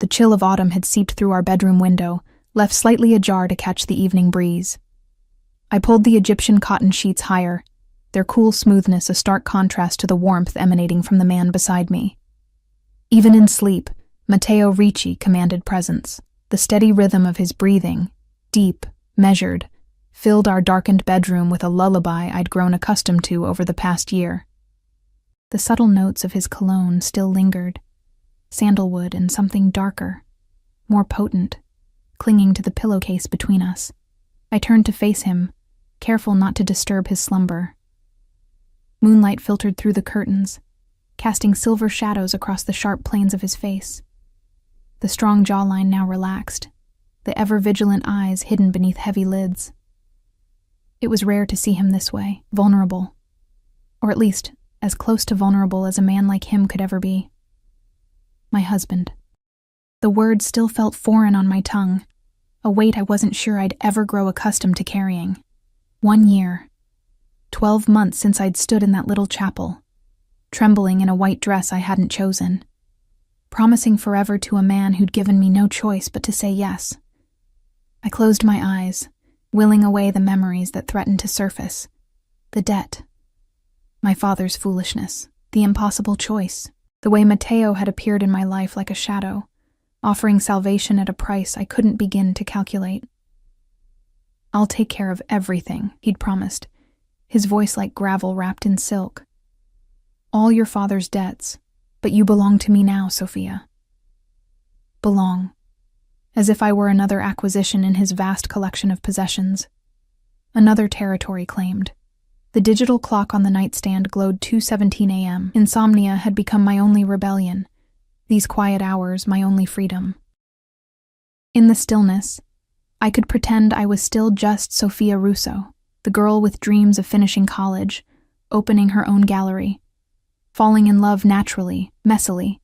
The chill of autumn had seeped through our bedroom window, left slightly ajar to catch the evening breeze. I pulled the Egyptian cotton sheets higher, their cool smoothness a stark contrast to the warmth emanating from the man beside me. Even in sleep, Matteo Ricci commanded presence. The steady rhythm of his breathing, deep, measured, filled our darkened bedroom with a lullaby I'd grown accustomed to over the past year. The subtle notes of his cologne still lingered, sandalwood and something darker, more potent, clinging to the pillowcase between us. I turned to face him, careful not to disturb his slumber. Moonlight filtered through the curtains, casting silver shadows across the sharp planes of his face. The strong jawline now relaxed, the ever-vigilant eyes hidden beneath heavy lids. It was rare to see him this way, vulnerable, or at least as close to vulnerable as a man like him could ever be. My husband. The word still felt foreign on my tongue, a weight I wasn't sure I'd ever grow accustomed to carrying. 1 year, 12 months since I'd stood in that little chapel, trembling in a white dress I hadn't chosen, promising forever to a man who'd given me no choice but to say yes. I closed my eyes, willing away the memories that threatened to surface. The debt, my father's foolishness, the impossible choice, the way Matteo had appeared in my life like a shadow, offering salvation at a price I couldn't begin to calculate. "I'll take care of everything," he'd promised, his voice like gravel wrapped in silk. "All your father's debts, but you belong to me now, Sophia." Belong. As if I were another acquisition in his vast collection of possessions. Another territory claimed. The digital clock on the nightstand glowed 2:17 a.m. Insomnia had become my only rebellion, these quiet hours my only freedom. In the stillness, I could pretend I was still just Sophia Russo, the girl with dreams of finishing college, opening her own gallery, falling in love naturally, messily,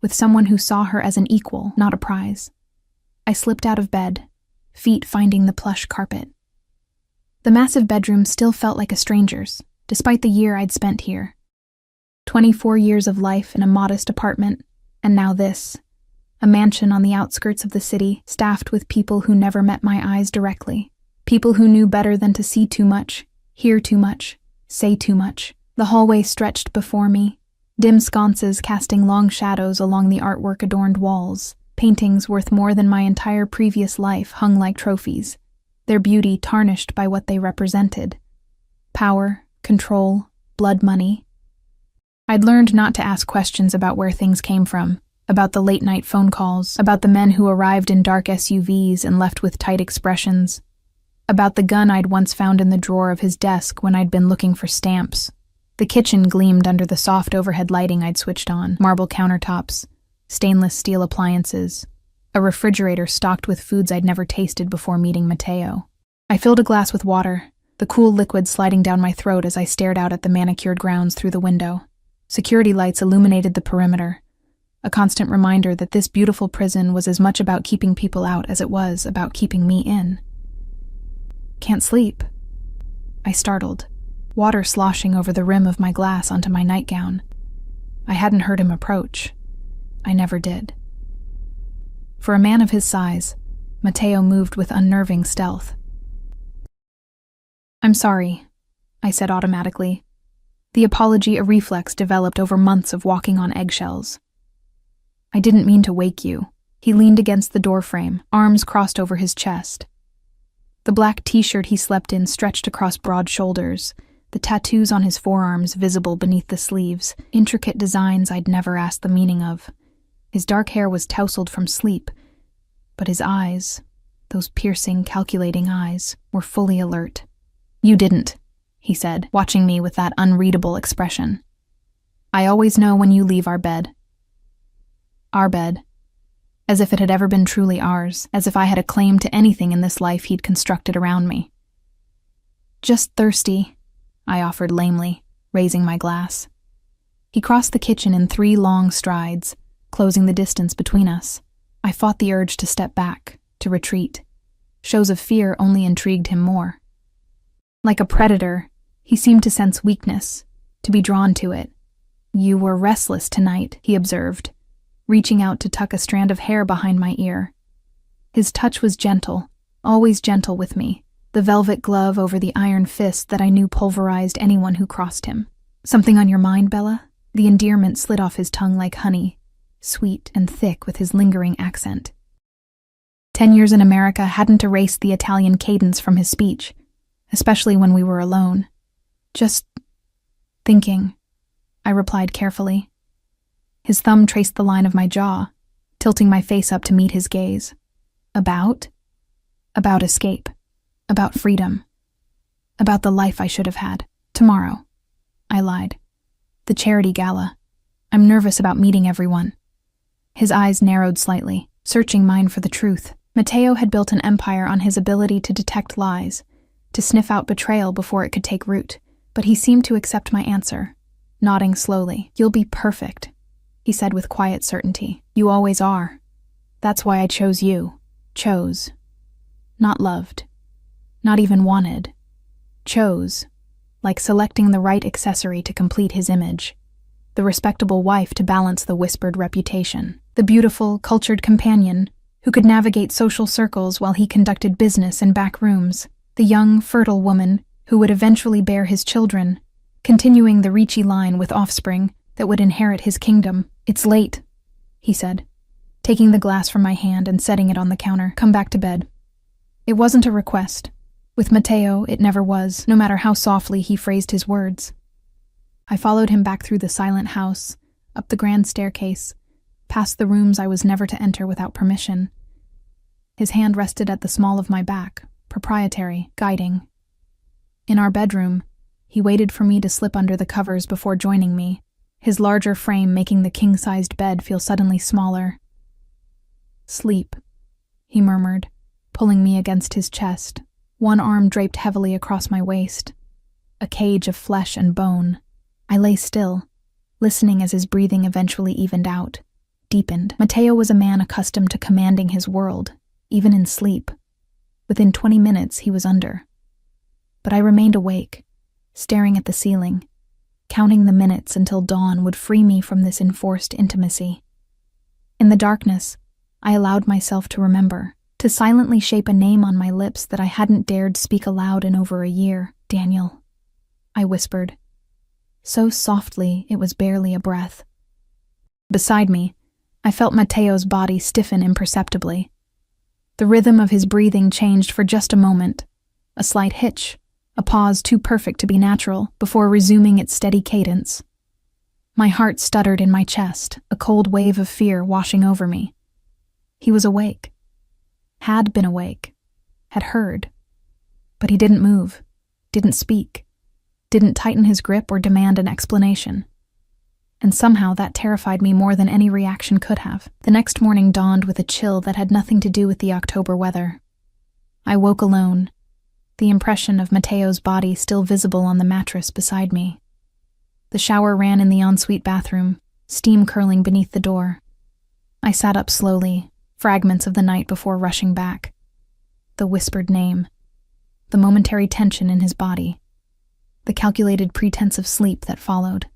with someone who saw her as an equal, not a prize. I slipped out of bed, feet finding the plush carpet. The massive bedroom still felt like a stranger's, despite the year I'd spent here. 24 years of life in a modest apartment, and now this, a mansion on the outskirts of the city, staffed with people who never met my eyes directly, people who knew better than to see too much, hear too much, say too much. The hallway stretched before me, dim sconces casting long shadows along the artwork-adorned walls. Paintings worth more than my entire previous life hung like trophies, their beauty tarnished by what they represented. Power, control, blood money. I'd learned not to ask questions about where things came from, about the late-night phone calls, about the men who arrived in dark SUVs and left with tight expressions, about the gun I'd once found in the drawer of his desk when I'd been looking for stamps. The kitchen gleamed under the soft overhead lighting I'd switched on, marble countertops, stainless steel appliances, a refrigerator stocked with foods I'd never tasted before meeting Matteo. I filled a glass with water, the cool liquid sliding down my throat as I stared out at the manicured grounds through the window. Security lights illuminated the perimeter, a constant reminder that this beautiful prison was as much about keeping people out as it was about keeping me in. "Can't sleep?" I startled, water sloshing over the rim of my glass onto my nightgown. I hadn't heard him approach. I never did. For a man of his size, Matteo moved with unnerving stealth. "I'm sorry," I said automatically, the apology a reflex developed over months of walking on eggshells. "I didn't mean to wake you." He leaned against the doorframe, arms crossed over his chest. The black t-shirt he slept in stretched across broad shoulders, the tattoos on his forearms visible beneath the sleeves, intricate designs I'd never asked the meaning of. His dark hair was tousled from sleep, but his eyes, those piercing, calculating eyes, were fully alert. "You didn't," he said, watching me with that unreadable expression. "I always know when you leave our bed." Our bed. As if it had ever been truly ours, as if I had a claim to anything in this life he'd constructed around me. "Just thirsty," I offered lamely, raising my glass. He crossed the kitchen in 3 long strides, closing the distance between us. I fought the urge to step back, to retreat. Shows of fear only intrigued him more. Like a predator, he seemed to sense weakness, to be drawn to it. "You were restless tonight," he observed, reaching out to tuck a strand of hair behind my ear. His touch was gentle, always gentle with me, the velvet glove over the iron fist that I knew pulverized anyone who crossed him. "Something on your mind, Bella?" The endearment slid off his tongue like honey, sweet and thick with his lingering accent. 10 years in America hadn't erased the Italian cadence from his speech, especially when we were alone. "Just thinking," I replied carefully. His thumb traced the line of my jaw, tilting my face up to meet his gaze. About? About escape. About freedom. About the life I should have had. Tomorrow. I lied. The charity gala. I'm nervous about meeting everyone. His eyes narrowed slightly, searching mine for the truth. Matteo had built an empire on his ability to detect lies, to sniff out betrayal before it could take root, but he seemed to accept my answer, nodding slowly. "You'll be perfect," he said with quiet certainty. "You always are. That's why I chose you. Chose. Not loved. Not even wanted. Chose. Like selecting the right accessory to complete his image. The respectable wife to balance the whispered reputation. The beautiful, cultured companion who could navigate social circles while he conducted business in back rooms. The young, fertile woman who would eventually bear his children, continuing the Ricci line with offspring that would inherit his kingdom. "It's late," he said, taking the glass from my hand and setting it on the counter. "Come back to bed." It wasn't a request. With Matteo, it never was, no matter how softly he phrased his words. I followed him back through the silent house, up the grand staircase, past the rooms I was never to enter without permission. His hand rested at the small of my back, proprietary, guiding. In our bedroom, he waited for me to slip under the covers before joining me, his larger frame making the king-sized bed feel suddenly smaller. "Sleep," he murmured, pulling me against his chest, one arm draped heavily across my waist, a cage of flesh and bone. I lay still, listening as his breathing eventually evened out, deepened. Matteo was a man accustomed to commanding his world, even in sleep. Within 20 minutes, he was under. But I remained awake, staring at the ceiling, counting the minutes until dawn would free me from this enforced intimacy. In the darkness, I allowed myself to remember, to silently shape a name on my lips that I hadn't dared speak aloud in over a year. "Daniel," I whispered, so softly it was barely a breath. Beside me, I felt Matteo's body stiffen imperceptibly. The rhythm of his breathing changed for just a moment, a slight hitch, a pause too perfect to be natural, before resuming its steady cadence. My heart stuttered in my chest, a cold wave of fear washing over me. He was awake. Had been awake. Had heard. But he didn't move, didn't speak, didn't tighten his grip or demand an explanation. And somehow that terrified me more than any reaction could have. The next morning dawned with a chill that had nothing to do with the October weather. I woke alone, the impression of Matteo's body still visible on the mattress beside me. The shower ran in the ensuite bathroom, steam curling beneath the door. I sat up slowly, fragments of the night before rushing back. The whispered name, the momentary tension in his body, the calculated pretense of sleep that followed.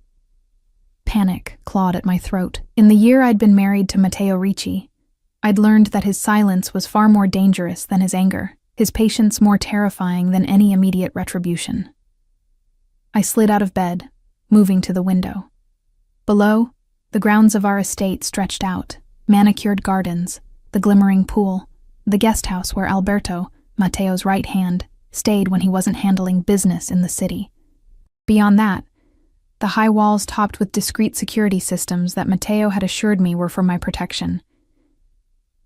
Panic clawed at my throat. In the year I'd been married to Matteo Ricci, I'd learned that his silence was far more dangerous than his anger, his patience more terrifying than any immediate retribution. I slid out of bed, moving to the window. Below, the grounds of our estate stretched out, manicured gardens, the glimmering pool, the guest house where Alberto, Matteo's right hand, stayed when he wasn't handling business in the city. Beyond that, the high walls topped with discreet security systems that Matteo had assured me were for my protection.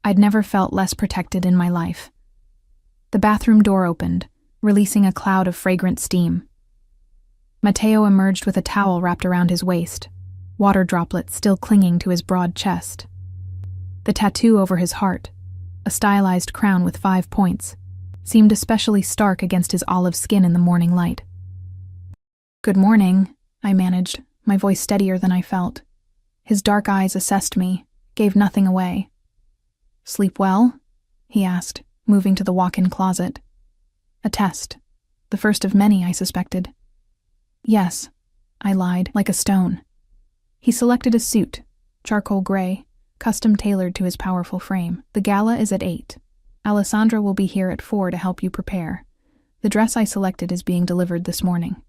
I'd never felt less protected in my life. The bathroom door opened, releasing a cloud of fragrant steam. Matteo emerged with a towel wrapped around his waist, water droplets still clinging to his broad chest. The tattoo over his heart, a stylized crown with 5 points, seemed especially stark against his olive skin in the morning light. "Good morning," I managed, my voice steadier than I felt. His dark eyes assessed me, gave nothing away. "Sleep well?" he asked, moving to the walk-in closet. A test. The first of many, I suspected. "Yes," I lied, like a stone. He selected a suit, charcoal gray, custom-tailored to his powerful frame. The gala is at 8. Alessandra will be here at 4 to help you prepare. The dress I selected is being delivered this morning.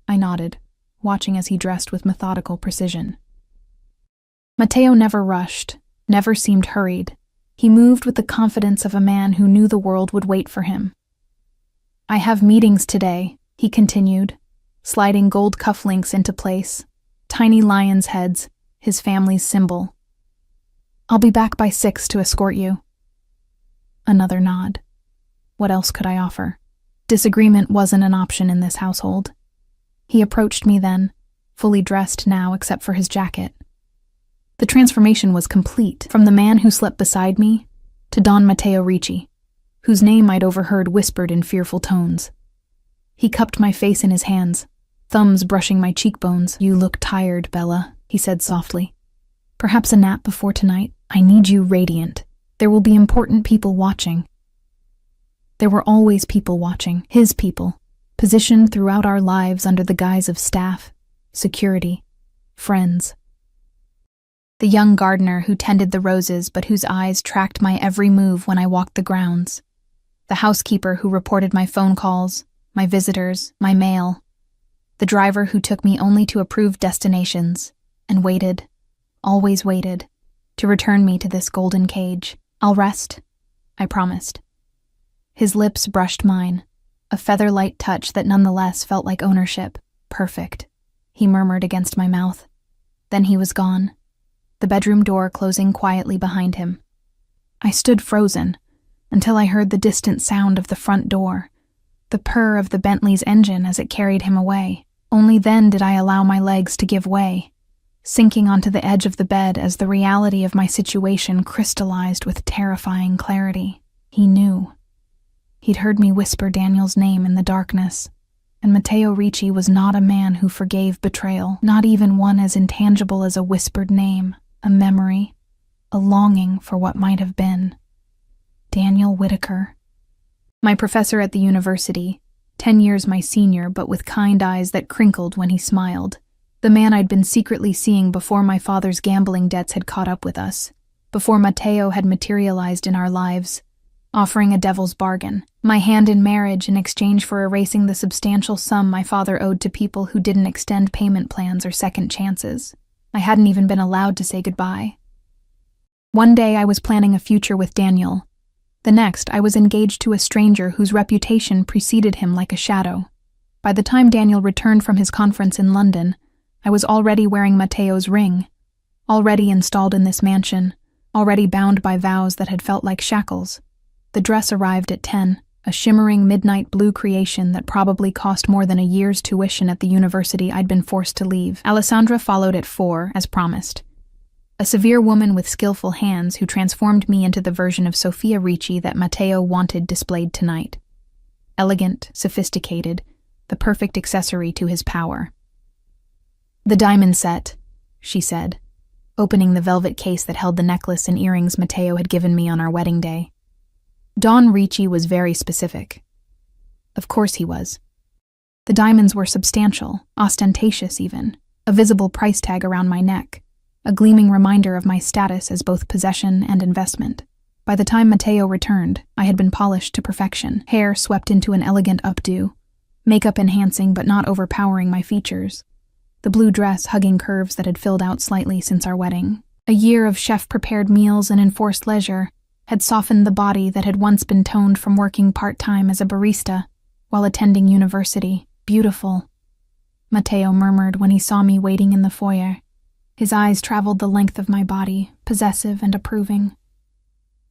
I nodded, watching as he dressed with methodical precision. Matteo never rushed, never seemed hurried. He moved with the confidence of a man who knew the world would wait for him. I have meetings today, he continued, sliding gold cufflinks into place, tiny lion's heads, his family's symbol. I'll be back by 6 to escort you. Another nod. What else could I offer? Disagreement wasn't an option in this household. He approached me then, fully dressed now except for his jacket. The transformation was complete, from the man who slept beside me to Don Matteo Ricci, whose name I'd overheard whispered in fearful tones. He cupped my face in his hands, thumbs brushing my cheekbones. You look tired, Bella, he said softly. Perhaps a nap before tonight? I need you radiant. There will be important people watching. There were always people watching, his people, positioned throughout our lives under the guise of staff, security, friends. The young gardener who tended the roses but whose eyes tracked my every move when I walked the grounds. The housekeeper who reported my phone calls, my visitors, my mail. The driver who took me only to approved destinations and waited, always waited, to return me to this golden cage. I'll rest, I promised. His lips brushed mine, a feather-light touch that nonetheless felt like ownership. Perfect, he murmured against my mouth. Then he was gone, the bedroom door closing quietly behind him. I stood frozen until I heard the distant sound of the front door, the purr of the Bentley's engine as it carried him away. Only then did I allow my legs to give way, sinking onto the edge of the bed as the reality of my situation crystallized with terrifying clarity. He knew. He'd heard me whisper Daniel's name in the darkness, and Matteo Ricci was not a man who forgave betrayal, not even one as intangible as a whispered name, a memory, a longing for what might have been. Daniel Whitaker. My professor at the university, 10 years my senior but with kind eyes that crinkled when he smiled. The man I'd been secretly seeing before my father's gambling debts had caught up with us, before Matteo had materialized in our lives, offering a devil's bargain, my hand in marriage in exchange for erasing the substantial sum my father owed to people who didn't extend payment plans or second chances. I hadn't even been allowed to say goodbye. One day I was planning a future with Daniel. The next, I was engaged to a stranger whose reputation preceded him like a shadow. By the time Daniel returned from his conference in London, I was already wearing Matteo's ring, already installed in this mansion, already bound by vows that had felt like shackles. The dress arrived at 10, a shimmering midnight blue creation that probably cost more than a year's tuition at the university I'd been forced to leave. Alessandra followed at 4, as promised. A severe woman with skillful hands who transformed me into the version of Sofia Ricci that Matteo wanted displayed tonight. Elegant, sophisticated, the perfect accessory to his power. The diamond set, she said, opening the velvet case that held the necklace and earrings Matteo had given me on our wedding day. Don Ricci was very specific. Of course he was. The diamonds were substantial, ostentatious even, a visible price tag around my neck, a gleaming reminder of my status as both possession and investment. By the time Matteo returned, I had been polished to perfection, hair swept into an elegant updo, makeup enhancing but not overpowering my features, the blue dress hugging curves that had filled out slightly since our wedding. A year of chef-prepared meals and enforced leisure had softened the body that had once been toned from working part-time as a barista while attending university. Beautiful, Matteo murmured when he saw me waiting in the foyer. His eyes traveled the length of my body, possessive and approving.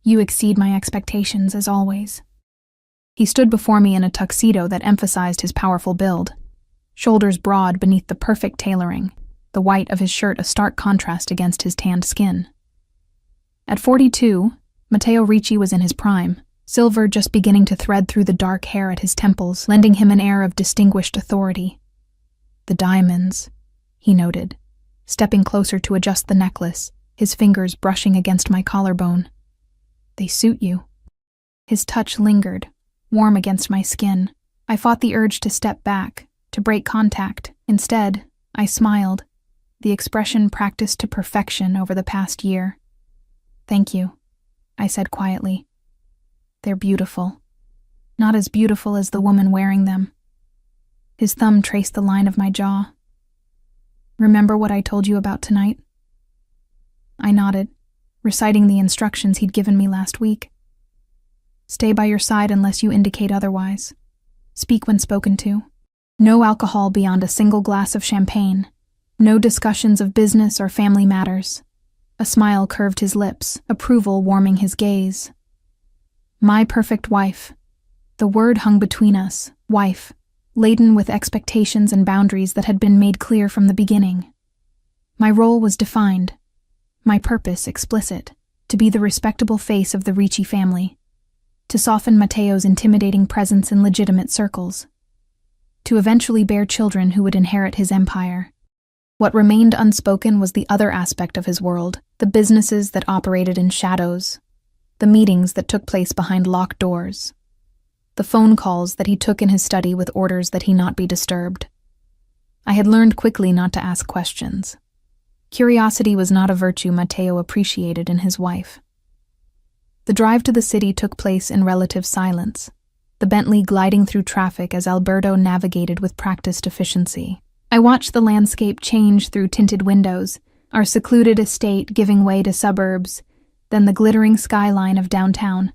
You exceed my expectations, as always. He stood before me in a tuxedo that emphasized his powerful build, shoulders broad beneath the perfect tailoring, the white of his shirt a stark contrast against his tanned skin. At 42, Matteo Ricci was in his prime, silver just beginning to thread through the dark hair at his temples, lending him an air of distinguished authority. The diamonds, he noted, stepping closer to adjust the necklace, his fingers brushing against my collarbone. They suit you. His touch lingered, warm against my skin. I fought the urge to step back, to break contact. Instead, I smiled, the expression practiced to perfection over the past year. Thank you, I said quietly. They're beautiful. Not as beautiful as the woman wearing them. His thumb traced the line of my jaw. Remember what I told you about tonight? I nodded, reciting the instructions he'd given me last week. Stay by your side unless you indicate otherwise. Speak when spoken to. No alcohol beyond a single glass of champagne. No discussions of business or family matters. A smile curved his lips, approval warming his gaze. My perfect wife. The word hung between us, wife, laden with expectations and boundaries that had been made clear from the beginning. My role was defined, my purpose explicit, to be the respectable face of the Ricci family, to soften Matteo's intimidating presence in legitimate circles, to eventually bear children who would inherit his empire. What remained unspoken was the other aspect of his world, the businesses that operated in shadows, the meetings that took place behind locked doors, the phone calls that he took in his study with orders that he not be disturbed. I had learned quickly not to ask questions. Curiosity was not a virtue Matteo appreciated in his wife. The drive to the city took place in relative silence, the Bentley gliding through traffic as Alberto navigated with practiced efficiency. I watched the landscape change through tinted windows, our secluded estate giving way to suburbs, then the glittering skyline of downtown.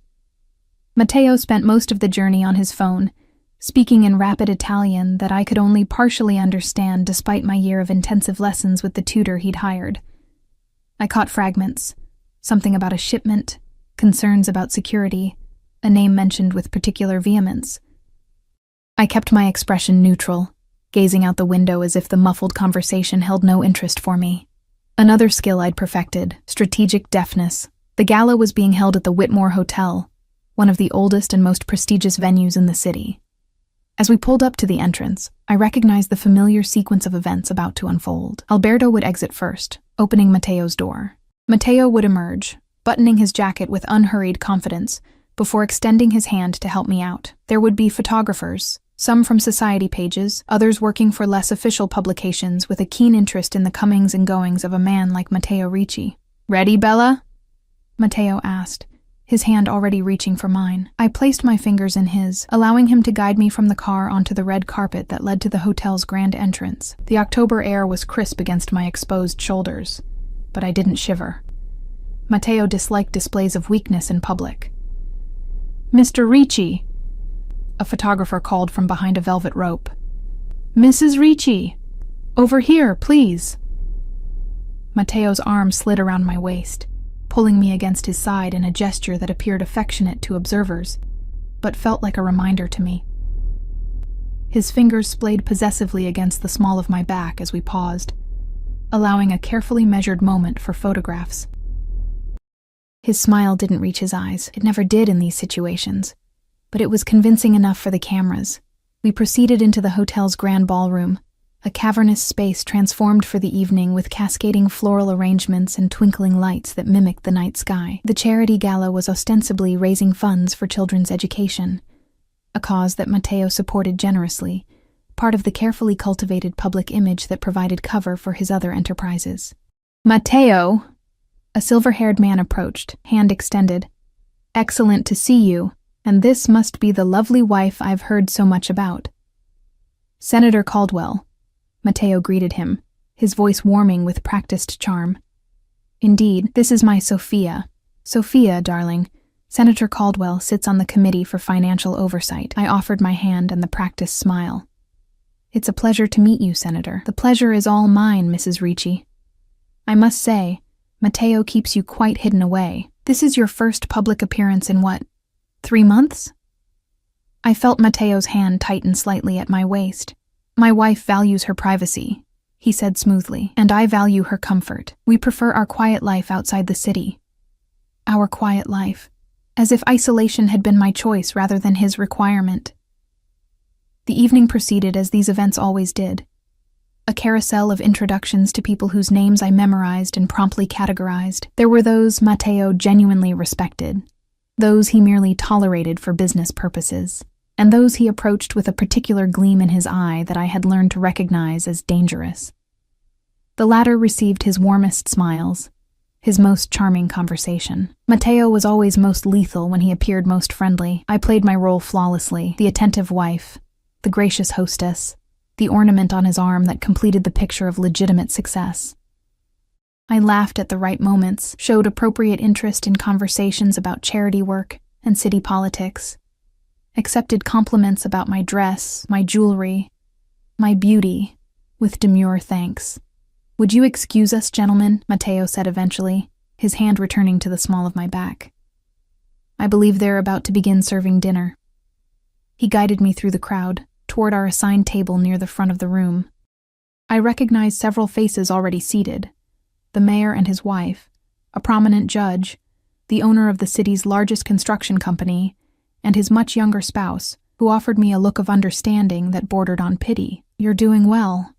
Matteo spent most of the journey on his phone, speaking in rapid Italian that I could only partially understand despite my year of intensive lessons with the tutor he'd hired. I caught fragments, something about a shipment, concerns about security, a name mentioned with particular vehemence. I kept my expression neutral, gazing out the window as if the muffled conversation held no interest for me. Another skill I'd perfected, strategic deafness. The gala was being held at the Whitmore Hotel, one of the oldest and most prestigious venues in the city. As we pulled up to the entrance, I recognized the familiar sequence of events about to unfold. Alberto would exit first, opening Matteo's door. Matteo would emerge, buttoning his jacket with unhurried confidence, before extending his hand to help me out. There would be photographers, some from society pages, others working for less official publications with a keen interest in the comings and goings of a man like Matteo Ricci. "Ready, Bella?" Matteo asked, his hand already reaching for mine. I placed my fingers in his, allowing him to guide me from the car onto the red carpet that led to the hotel's grand entrance. The October air was crisp against my exposed shoulders, but I didn't shiver. Matteo disliked displays of weakness in public. "Mr. Ricci," a photographer called from behind a velvet rope. "Mrs. Ricci, over here, please." Matteo's arm slid around my waist, pulling me against his side in a gesture that appeared affectionate to observers, but felt like a reminder to me. His fingers splayed possessively against the small of my back as we paused, allowing a carefully measured moment for photographs. His smile didn't reach his eyes. It never did in these situations, but it was convincing enough for the cameras. We proceeded into the hotel's grand ballroom, a cavernous space transformed for the evening with cascading floral arrangements and twinkling lights that mimicked the night sky. The charity gala was ostensibly raising funds for children's education, a cause that Matteo supported generously, part of the carefully cultivated public image that provided cover for his other enterprises. "Matteo," a silver-haired man approached, hand extended. "Excellent to see you, and this must be the lovely wife I've heard so much about." "Senator Caldwell," Matteo greeted him, his voice warming with practiced charm. "Indeed, this is my Sophia. Sophia, darling. Senator Caldwell sits on the Committee for Financial Oversight." I offered my hand and the practiced smile. "It's a pleasure to meet you, Senator." "The pleasure is all mine, Mrs. Ricci. I must say, Matteo keeps you quite hidden away. This is your first public appearance in what, 3 months?" I felt Matteo's hand tighten slightly at my waist. "My wife values her privacy," he said smoothly, "and I value her comfort. We prefer our quiet life outside the city." Our quiet life, as if isolation had been my choice rather than his requirement. The evening proceeded as these events always did. A carousel of introductions to people whose names I memorized and promptly categorized. There were those Matteo genuinely respected, those he merely tolerated for business purposes, and those he approached with a particular gleam in his eye that I had learned to recognize as dangerous. The latter received his warmest smiles, his most charming conversation. Matteo was always most lethal when he appeared most friendly. I played my role flawlessly, the attentive wife, the gracious hostess, the ornament on his arm that completed the picture of legitimate success. I laughed at the right moments, showed appropriate interest in conversations about charity work and city politics, accepted compliments about my dress, my jewelry, my beauty, with demure thanks. "Would you excuse us, gentlemen?" Matteo said eventually, his hand returning to the small of my back. "I believe they're about to begin serving dinner." He guided me through the crowd, toward our assigned table near the front of the room. I recognized several faces already seated: the mayor and his wife, a prominent judge, the owner of the city's largest construction company, and his much younger spouse, who offered me a look of understanding that bordered on pity. "You're doing well,"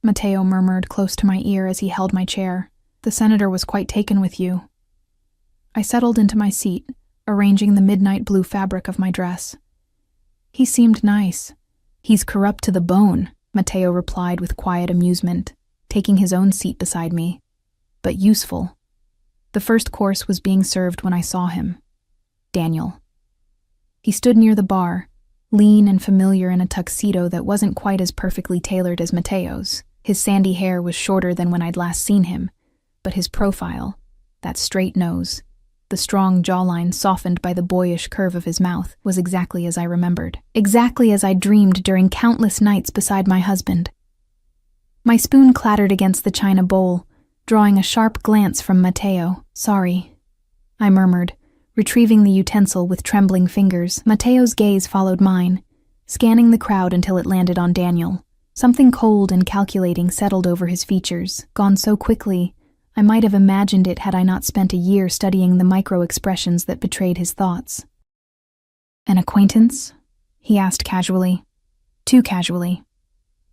Matteo murmured close to my ear as he held my chair. "The senator was quite taken with you." I settled into my seat, arranging the midnight blue fabric of my dress. "He seemed nice." "He's corrupt to the bone," Matteo replied with quiet amusement, taking his own seat beside me. "But useful." The first course was being served when I saw him. Daniel. He stood near the bar, lean and familiar in a tuxedo that wasn't quite as perfectly tailored as Matteo's. His sandy hair was shorter than when I'd last seen him, but his profile, that straight nose, the strong jawline softened by the boyish curve of his mouth, was exactly as I remembered. Exactly as I dreamed during countless nights beside my husband. My spoon clattered against the china bowl, drawing a sharp glance from Matteo. "Sorry," I murmured, retrieving the utensil with trembling fingers. Matteo's gaze followed mine, scanning the crowd until it landed on Daniel. Something cold and calculating settled over his features, gone so quickly I might have imagined it had I not spent a year studying the micro-expressions that betrayed his thoughts. "An acquaintance?" he asked casually. Too casually.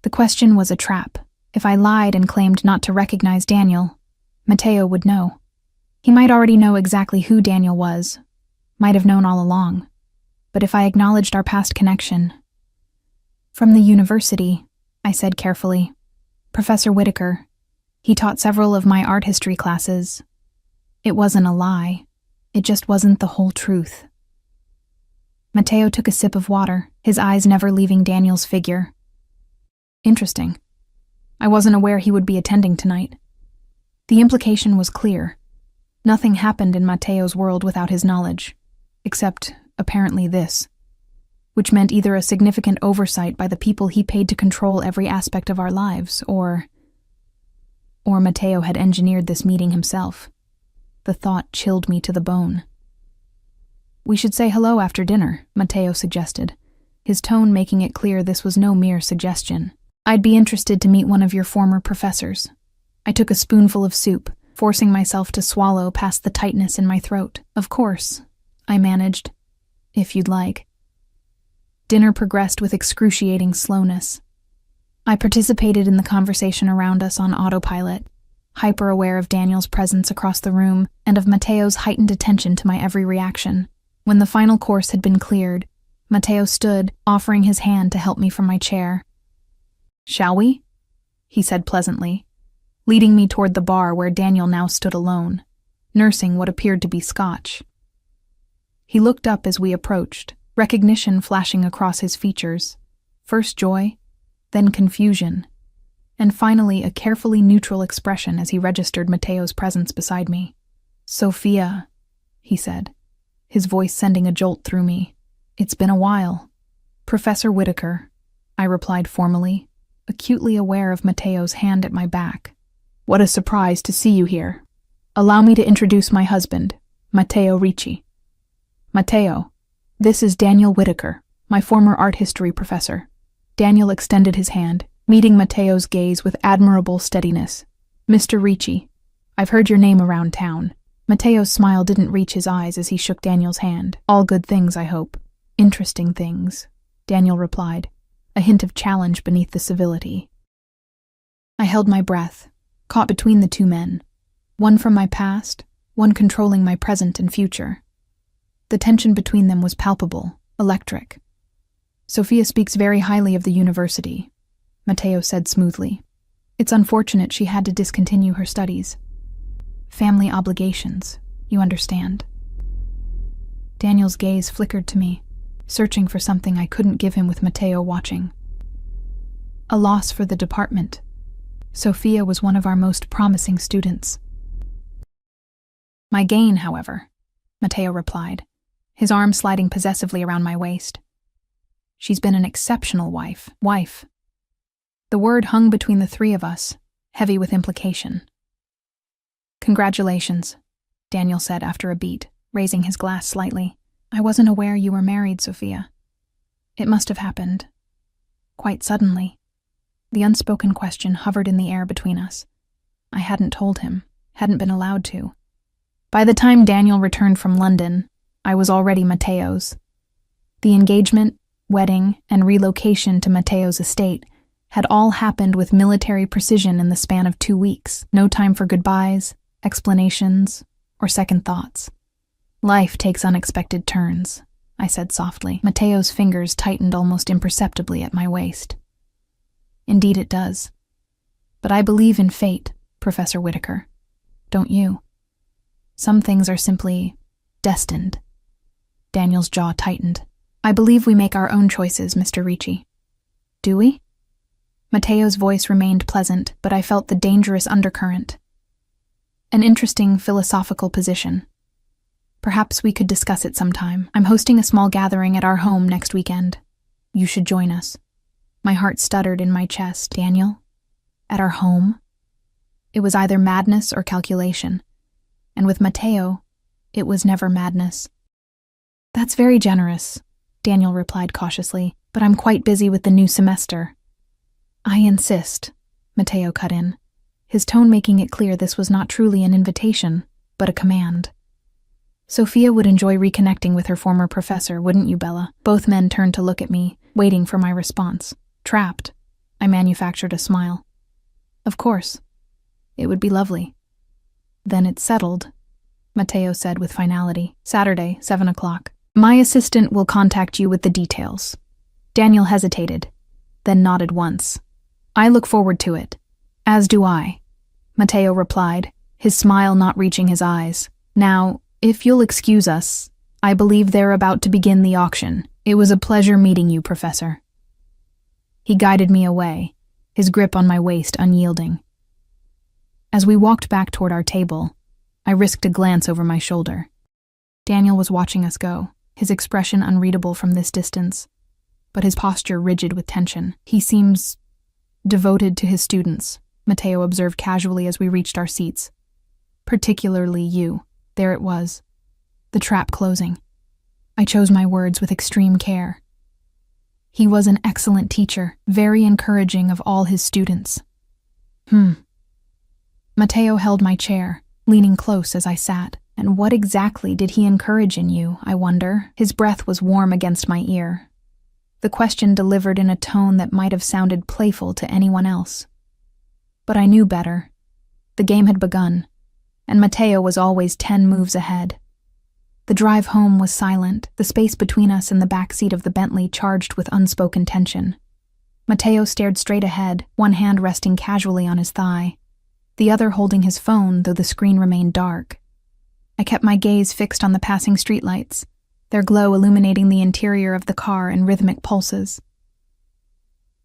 The question was a trap. If I lied and claimed not to recognize Daniel, Matteo would know. He might already know exactly who Daniel was, might have known all along. But if I acknowledged our past connection— "From the university," I said carefully. "Professor Whitaker. He taught several of my art history classes." It wasn't a lie. It just wasn't the whole truth. Matteo took a sip of water, his eyes never leaving Daniel's figure. "Interesting. I wasn't aware he would be attending tonight." The implication was clear. Nothing happened in Matteo's world without his knowledge, except, apparently, this, which meant either a significant oversight by the people he paid to control every aspect of our lives, or Matteo had engineered this meeting himself. The thought chilled me to the bone. "We should say hello after dinner," Matteo suggested, his tone making it clear this was no mere suggestion. "I'd be interested to meet one of your former professors." I took a spoonful of soup, forcing myself to swallow past the tightness in my throat. "Of course," I managed, "if you'd like." Dinner progressed with excruciating slowness. I participated in the conversation around us on autopilot, hyper-aware of Daniel's presence across the room and of Matteo's heightened attention to my every reaction. When the final course had been cleared, Matteo stood, offering his hand to help me from my chair. "Shall we?" he said pleasantly, leading me toward the bar where Daniel now stood alone, nursing what appeared to be scotch. He looked up as we approached, recognition flashing across his features. First joy, then confusion, and finally a carefully neutral expression as he registered Matteo's presence beside me. "Sophia," he said, his voice sending a jolt through me. "It's been a while." "Professor Whitaker," I replied formally, acutely aware of Matteo's hand at my back. "What a surprise to see you here. Allow me to introduce my husband, Matteo Ricci." "Matteo, this is Daniel Whitaker, my former art history professor." Daniel extended his hand, meeting Matteo's gaze with admirable steadiness. "Mr. Ricci, I've heard your name around town." Matteo's smile didn't reach his eyes as he shook Daniel's hand. "All good things, I hope." "Interesting things," Daniel replied, a hint of challenge beneath the civility. I held my breath, caught between the two men, one from my past, one controlling my present and future. The tension between them was palpable, electric. "Sophia speaks very highly of the university," Matteo said smoothly. "It's unfortunate she had to discontinue her studies." Family obligations, you understand. Daniel's gaze flickered to me, searching for something I couldn't give him with Mateo watching. A loss for the department. Sophia was one of our most promising students. My gain, however, Mateo replied, his arm sliding possessively around my waist. She's been an exceptional wife. The word hung between the three of us, heavy with implication. Congratulations, Daniel said after a beat, raising his glass slightly. I wasn't aware you were married, Sophia. It must have happened. Quite suddenly. The unspoken question hovered in the air between us. I hadn't told him, hadn't been allowed to. By the time Daniel returned from London, I was already Mateo's. The engagement, wedding, and relocation to Mateo's estate had all happened with military precision in the span of 2 weeks. No time for goodbyes, explanations, or second thoughts. Life takes unexpected turns, I said softly. Mateo's fingers tightened almost imperceptibly at my waist. Indeed it does. But I believe in fate, Professor Whitaker. Don't you? Some things are simply destined. Daniel's jaw tightened. I believe we make our own choices, Mr. Ricci. Do we? Mateo's voice remained pleasant, but I felt the dangerous undercurrent. An interesting philosophical position. Perhaps we could discuss it sometime. I'm hosting a small gathering at our home next weekend. You should join us. My heart stuttered in my chest. Daniel? At our home? It was either madness or calculation. And with Mateo, it was never madness. That's very generous, Daniel replied cautiously, but I'm quite busy with the new semester. I insist, Mateo cut in, his tone making it clear this was not truly an invitation, but a command. Sophia would enjoy reconnecting with her former professor, wouldn't you, Bella? Both men turned to look at me, waiting for my response. Trapped, I manufactured a smile. Of course. It would be lovely. Then it's settled, Mateo said with finality. Saturday, 7 o'clock. My assistant will contact you with the details. Daniel hesitated, then nodded once. I look forward to it. As do I, Mateo replied, his smile not reaching his eyes. Now, if you'll excuse us, I believe they're about to begin the auction. It was a pleasure meeting you, Professor. He guided me away, his grip on my waist unyielding. As we walked back toward our table, I risked a glance over my shoulder. Daniel was watching us go, his expression unreadable from this distance, but his posture rigid with tension. He seems devoted to his students, Mateo observed casually as we reached our seats. Particularly you. There it was. The trap closing. I chose my words with extreme care. He was an excellent teacher, very encouraging of all his students. Mateo held my chair, leaning close as I sat. And what exactly did he encourage in you, I wonder? His breath was warm against my ear. The question delivered in a tone that might have sounded playful to anyone else. But I knew better. The game had begun, and Mateo was always 10 moves ahead. The drive home was silent, the space between us and the back seat of the Bentley charged with unspoken tension. Mateo stared straight ahead, one hand resting casually on his thigh, the other holding his phone, though the screen remained dark. I kept my gaze fixed on the passing streetlights, their glow illuminating the interior of the car in rhythmic pulses.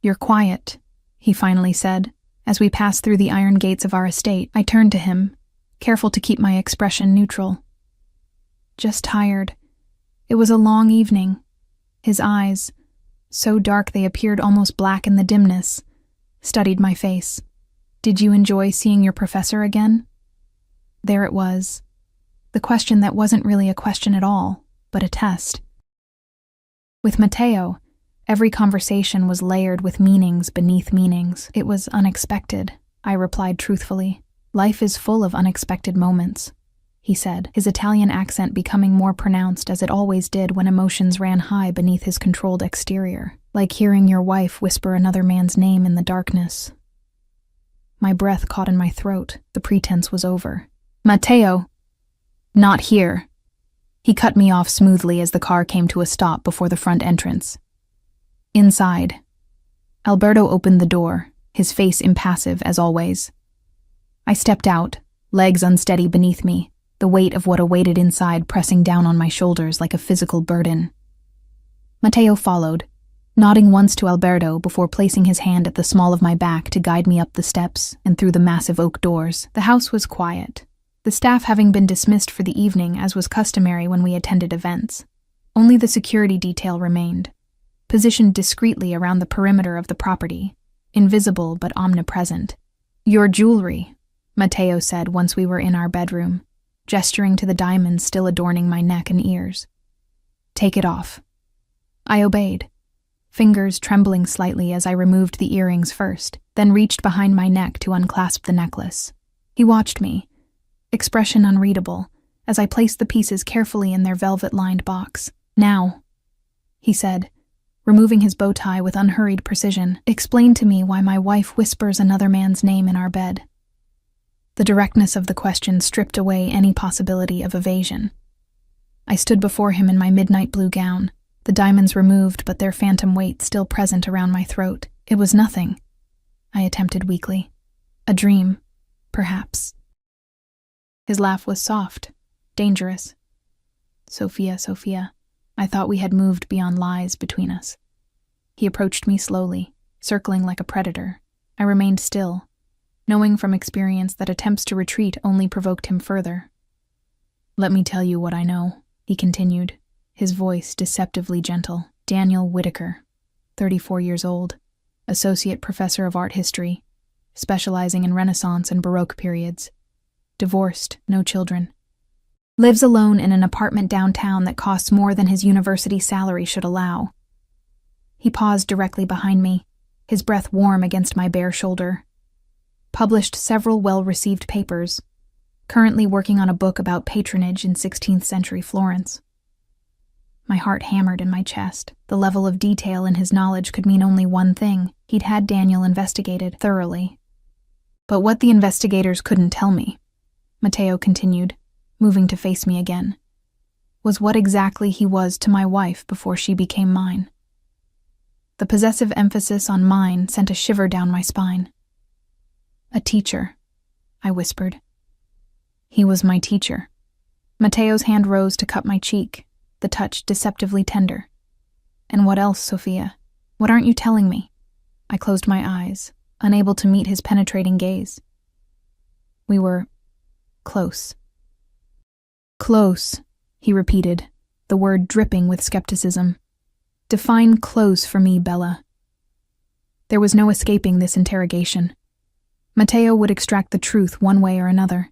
You're quiet, he finally said, as we passed through the iron gates of our estate. I turned to him, careful to keep my expression neutral. Just tired. It was a long evening. His eyes, so dark they appeared almost black in the dimness, studied my face. Did you enjoy seeing your professor again? There it was. The question that wasn't really a question at all, but a test. With Mateo, every conversation was layered with meanings beneath meanings. It was unexpected, I replied truthfully. Life is full of unexpected moments, he said, his Italian accent becoming more pronounced as it always did when emotions ran high beneath his controlled exterior, like hearing your wife whisper another man's name in the darkness. My breath caught in my throat. The pretense was over. Mateo! Not here. He cut me off smoothly as the car came to a stop before the front entrance. Inside. Alberto opened the door, his face impassive as always. I stepped out, legs unsteady beneath me, the weight of what awaited inside pressing down on my shoulders like a physical burden. Matteo followed, nodding once to Alberto before placing his hand at the small of my back to guide me up the steps and through the massive oak doors. The house was quiet, the staff having been dismissed for the evening as was customary when we attended events. Only the security detail remained, positioned discreetly around the perimeter of the property, invisible but omnipresent. "Your jewelry," Matteo said once we were in our bedroom, gesturing to the diamonds still adorning my neck and ears. "Take it off." I obeyed, fingers trembling slightly as I removed the earrings first, then reached behind my neck to unclasp the necklace. He watched me, expression unreadable, as I placed the pieces carefully in their velvet-lined box. "Now," he said, removing his bow tie with unhurried precision, "explain to me why my wife whispers another man's name in our bed." The directness of the question stripped away any possibility of evasion. I stood before him in my midnight blue gown, the diamonds removed but their phantom weight still present around my throat. "It was nothing," I attempted weakly. "A dream, perhaps." His laugh was soft, dangerous. Sophia, I thought we had moved beyond lies between us." He approached me slowly, circling like a predator. I remained still, knowing from experience that attempts to retreat only provoked him further. "Let me tell you what I know," he continued, his voice deceptively gentle. "Daniel Whitaker, 34 years old, associate professor of art history, specializing in Renaissance and Baroque periods. Divorced, no children. Lives alone in an apartment downtown that costs more than his university salary should allow." He paused directly behind me, his breath warm against my bare shoulder. "Published several well-received papers. Currently working on a book about patronage in 16th century Florence." My heart hammered in my chest. The level of detail in his knowledge could mean only one thing. He'd had Daniel investigated thoroughly. "But what the investigators couldn't tell me," Matteo continued, moving to face me again, "was what exactly he was to my wife before she became mine." The possessive emphasis on mine sent a shiver down my spine. "A teacher," I whispered. "He was my teacher." Matteo's hand rose to cup my cheek, the touch deceptively tender. "And what else, Sophia? What aren't you telling me?" I closed my eyes, unable to meet his penetrating gaze. "We were close." "Close," he repeated, the word dripping with skepticism. "Define close for me, Bella." There was no escaping this interrogation. Matteo would extract the truth one way or another,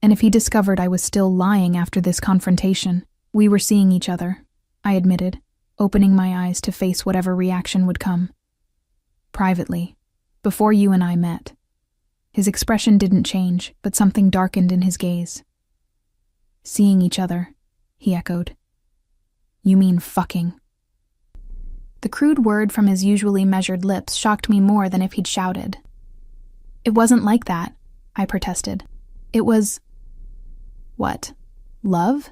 and if he discovered I was still lying after this confrontation, we were seeing each other, I admitted, opening my eyes to face whatever reaction would come. "Privately, before you and I met." His expression didn't change, but something darkened in his gaze. "Seeing each other," he echoed. "You mean fucking." The crude word from his usually measured lips shocked me more than if he'd shouted. "It wasn't like that," I protested. "It was..." "What? Love?"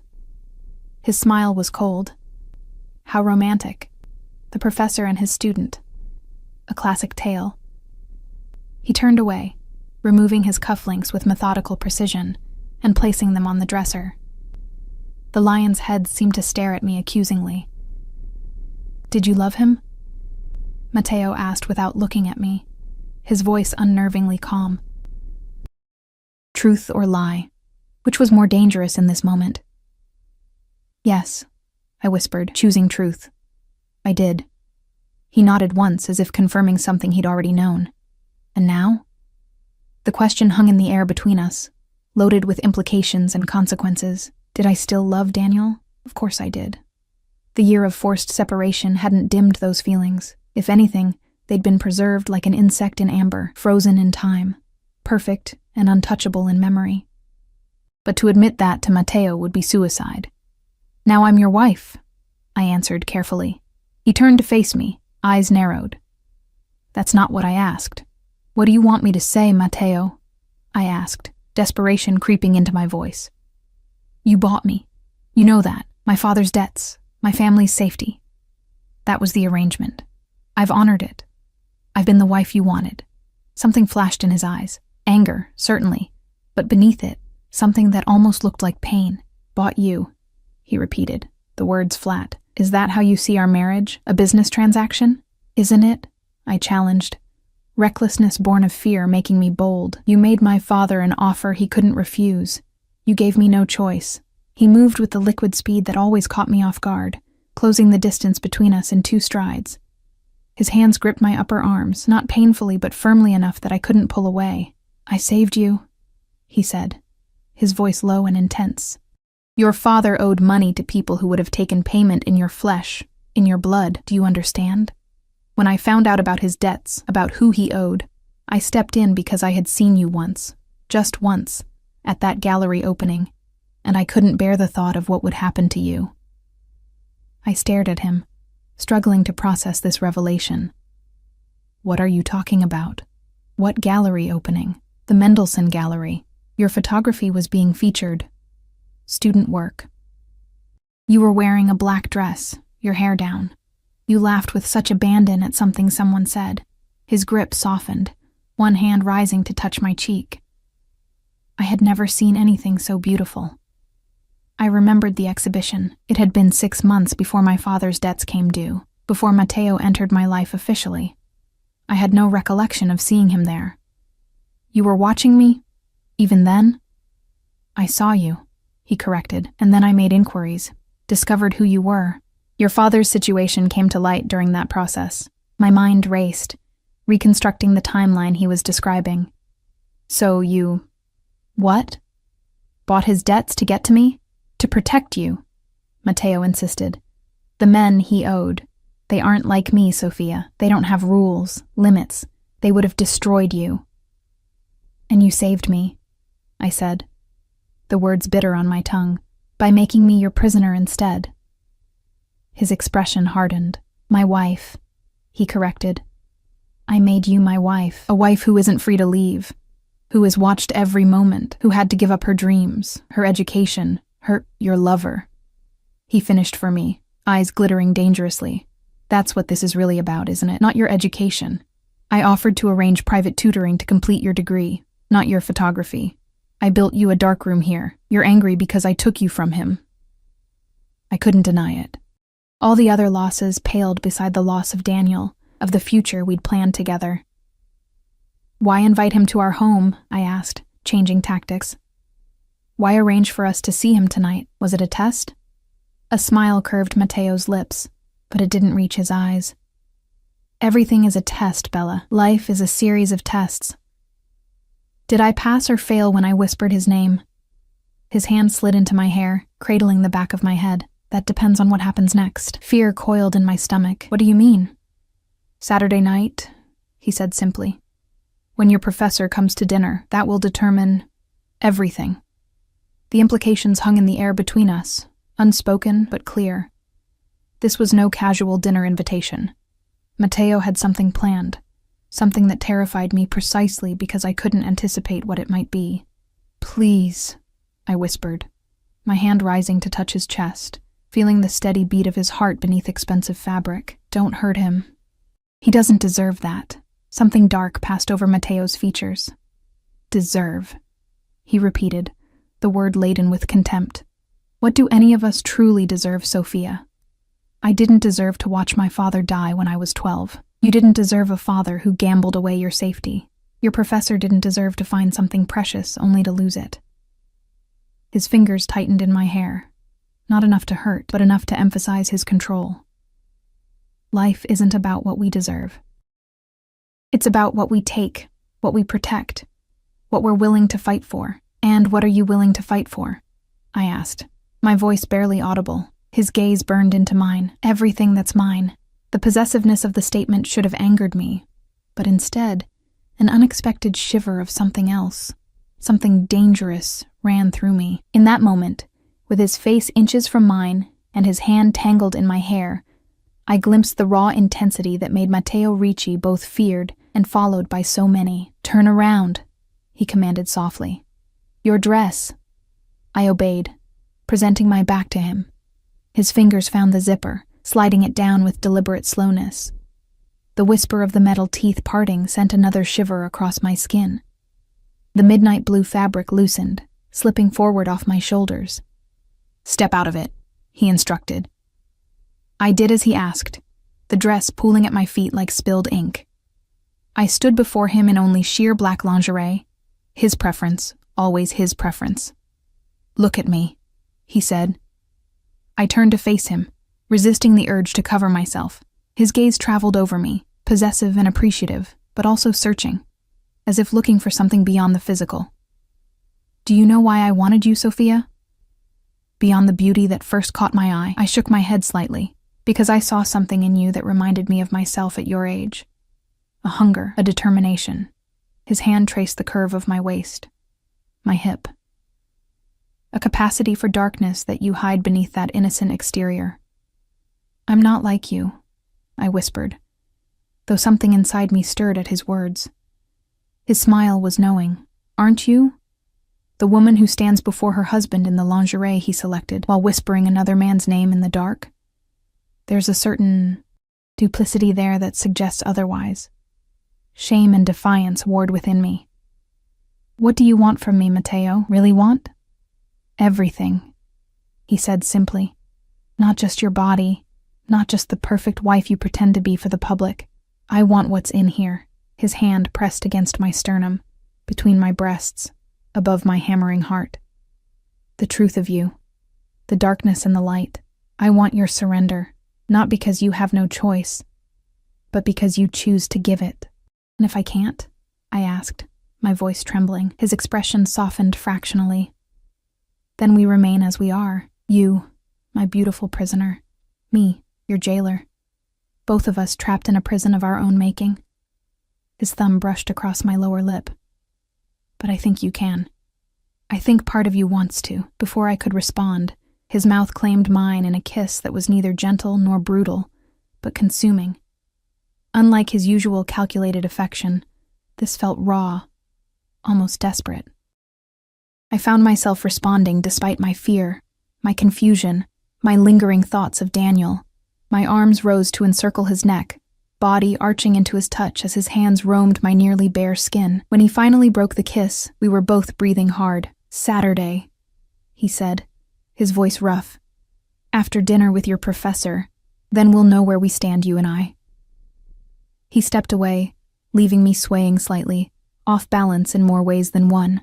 His smile was cold. "How romantic. The professor and his student. A classic tale." He turned away, removing his cufflinks with methodical precision and placing them on the dresser. The lion's head seemed to stare at me accusingly. "Did you love him?" Matteo asked without looking at me, his voice unnervingly calm. Truth or lie? Which was more dangerous in this moment? "Yes," I whispered, choosing truth. "I did." He nodded once as if confirming something he'd already known. "And now?" The question hung in the air between us, loaded with implications and consequences. Did I still love Daniel? Of course I did. The year of forced separation hadn't dimmed those feelings. If anything, they'd been preserved like an insect in amber, frozen in time, perfect and untouchable in memory. But to admit that to Matteo would be suicide. "Now I'm your wife," I answered carefully. He turned to face me, eyes narrowed. "That's not what I asked." "What do you want me to say, Matteo?" I asked, desperation creeping into my voice. "You bought me. You know that. My father's debts, my family's safety. That was the arrangement. I've honored it. I've been the wife you wanted." Something flashed in his eyes. Anger, certainly, But beneath it, something that almost looked like pain. Bought you, he repeated, the words flat. Is that how you see our marriage? A business transaction? Isn't it? I challenged. Recklessness born of fear making me bold. You made my father an offer he couldn't refuse. You gave me no choice. He moved with the liquid speed that always caught me off guard, closing the distance between us in 2 strides. His hands gripped my upper arms, not painfully but firmly enough that I couldn't pull away. I saved you, he said, his voice low and intense. Your father owed money to people who would have taken payment in your flesh, in your blood, do you understand? When I found out about his debts, about who he owed, I stepped in because I had seen you once, just once, at that gallery opening, and I couldn't bear the thought of what would happen to you. I stared at him, struggling to process this revelation. What are you talking about? What gallery opening? The Mendelssohn Gallery. Your photography was being featured. Student work. You were wearing a black dress, your hair down. You laughed with such abandon at something someone said. His grip softened, one hand rising to touch my cheek. I had never seen anything so beautiful. I remembered the exhibition. It had been 6 months before my father's debts came due, before Matteo entered my life officially. I had no recollection of seeing him there. You were watching me? Even then? I saw you, he corrected, and then I made inquiries, discovered who you were. Your father's situation came to light during that process. My mind raced, reconstructing the timeline he was describing. So you... What? Bought his debts to get to me? To protect you? Matteo insisted. The men he owed. They aren't like me, Sophia. They don't have rules, limits. They would have destroyed you. And you saved me, I said, the words bitter on my tongue, by making me your prisoner instead. His expression hardened. My wife, he corrected. I made you my wife, a wife who isn't free to leave, who is watched every moment, who had to give up her dreams, her education, your lover. He finished for me, eyes glittering dangerously. That's what this is really about, isn't it? Not your education. I offered to arrange private tutoring to complete your degree, not your photography. I built you a darkroom here. You're angry because I took you from him. I couldn't deny it. All the other losses paled beside the loss of Daniel, of the future we'd planned together. Why invite him to our home? I asked, changing tactics. Why arrange for us to see him tonight? Was it a test? A smile curved Matteo's lips, but it didn't reach his eyes. Everything is a test, Bella. Life is a series of tests. Did I pass or fail when I whispered his name? His hand slid into my hair, cradling the back of my head. That depends on what happens next. Fear coiled in my stomach. What do you mean? Saturday night, he said simply. When your professor comes to dinner, that will determine everything. The implications hung in the air between us, unspoken but clear. This was no casual dinner invitation. Matteo had something planned, something that terrified me precisely because I couldn't anticipate what it might be. Please, I whispered, my hand rising to touch his chest, feeling the steady beat of his heart beneath expensive fabric. Don't hurt him. He doesn't deserve that. Something dark passed over Matteo's features. Deserve, he repeated, the word laden with contempt. What do any of us truly deserve, Sophia? I didn't deserve to watch my father die when I was 12. You didn't deserve a father who gambled away your safety. Your professor didn't deserve to find something precious only to lose it. His fingers tightened in my hair. Not enough to hurt, but enough to emphasize his control. Life isn't about what we deserve. It's about what we take, what we protect, what we're willing to fight for. And what are you willing to fight for? I asked, my voice barely audible. His gaze burned into mine. Everything that's mine. The possessiveness of the statement should have angered me, but instead, an unexpected shiver of something else, something dangerous, ran through me. In that moment, with his face inches from mine and his hand tangled in my hair, I glimpsed the raw intensity that made Matteo Ricci both feared and followed by so many. Turn around, he commanded softly. Your dress. I obeyed, presenting my back to him. His fingers found the zipper, sliding it down with deliberate slowness. The whisper of the metal teeth parting sent another shiver across my skin. The midnight blue fabric loosened, slipping forward off my shoulders. "Step out of it," he instructed. I did as he asked, the dress pooling at my feet like spilled ink. I stood before him in only sheer black lingerie. His preference, always his preference. "Look at me," he said. I turned to face him, resisting the urge to cover myself. His gaze traveled over me, possessive and appreciative, but also searching, as if looking for something beyond the physical. "Do you know why I wanted you, Sophia?" Beyond the beauty that first caught my eye, I shook my head slightly, because I saw something in you that reminded me of myself at your age. A hunger, a determination. His hand traced the curve of my waist, my hip. A capacity for darkness that you hide beneath that innocent exterior. "I'm not like you," I whispered, though something inside me stirred at his words. His smile was knowing. "Aren't you? The woman who stands before her husband in the lingerie he selected while whispering another man's name in the dark? There's a certain duplicity there that suggests otherwise." Shame and defiance warred within me. "What do you want from me, Matteo? Really want?" "Everything," he said simply. "Not just your body, not just the perfect wife you pretend to be for the public. I want what's in here." His hand pressed against my sternum, between my breasts, above my hammering heart. "The truth of you, the darkness and the light. I want your surrender, not because you have no choice, but because you choose to give it." "And if I can't?" I asked, my voice trembling. His expression softened fractionally. "Then we remain as we are. You, my beautiful prisoner. Me, your jailer. Both of us trapped in a prison of our own making." His thumb brushed across my lower lip. "But I think you can. I think part of you wants to." Before I could respond, his mouth claimed mine in a kiss that was neither gentle nor brutal, but consuming. Unlike his usual calculated affection, this felt raw, almost desperate. I found myself responding despite my fear, my confusion, my lingering thoughts of Daniel. My arms rose to encircle his neck, body arching into his touch as his hands roamed my nearly bare skin. When he finally broke the kiss, we were both breathing hard. "Saturday," he said, his voice rough. "After dinner with your professor, then we'll know where we stand, you and I." He stepped away, leaving me swaying slightly, off balance in more ways than one.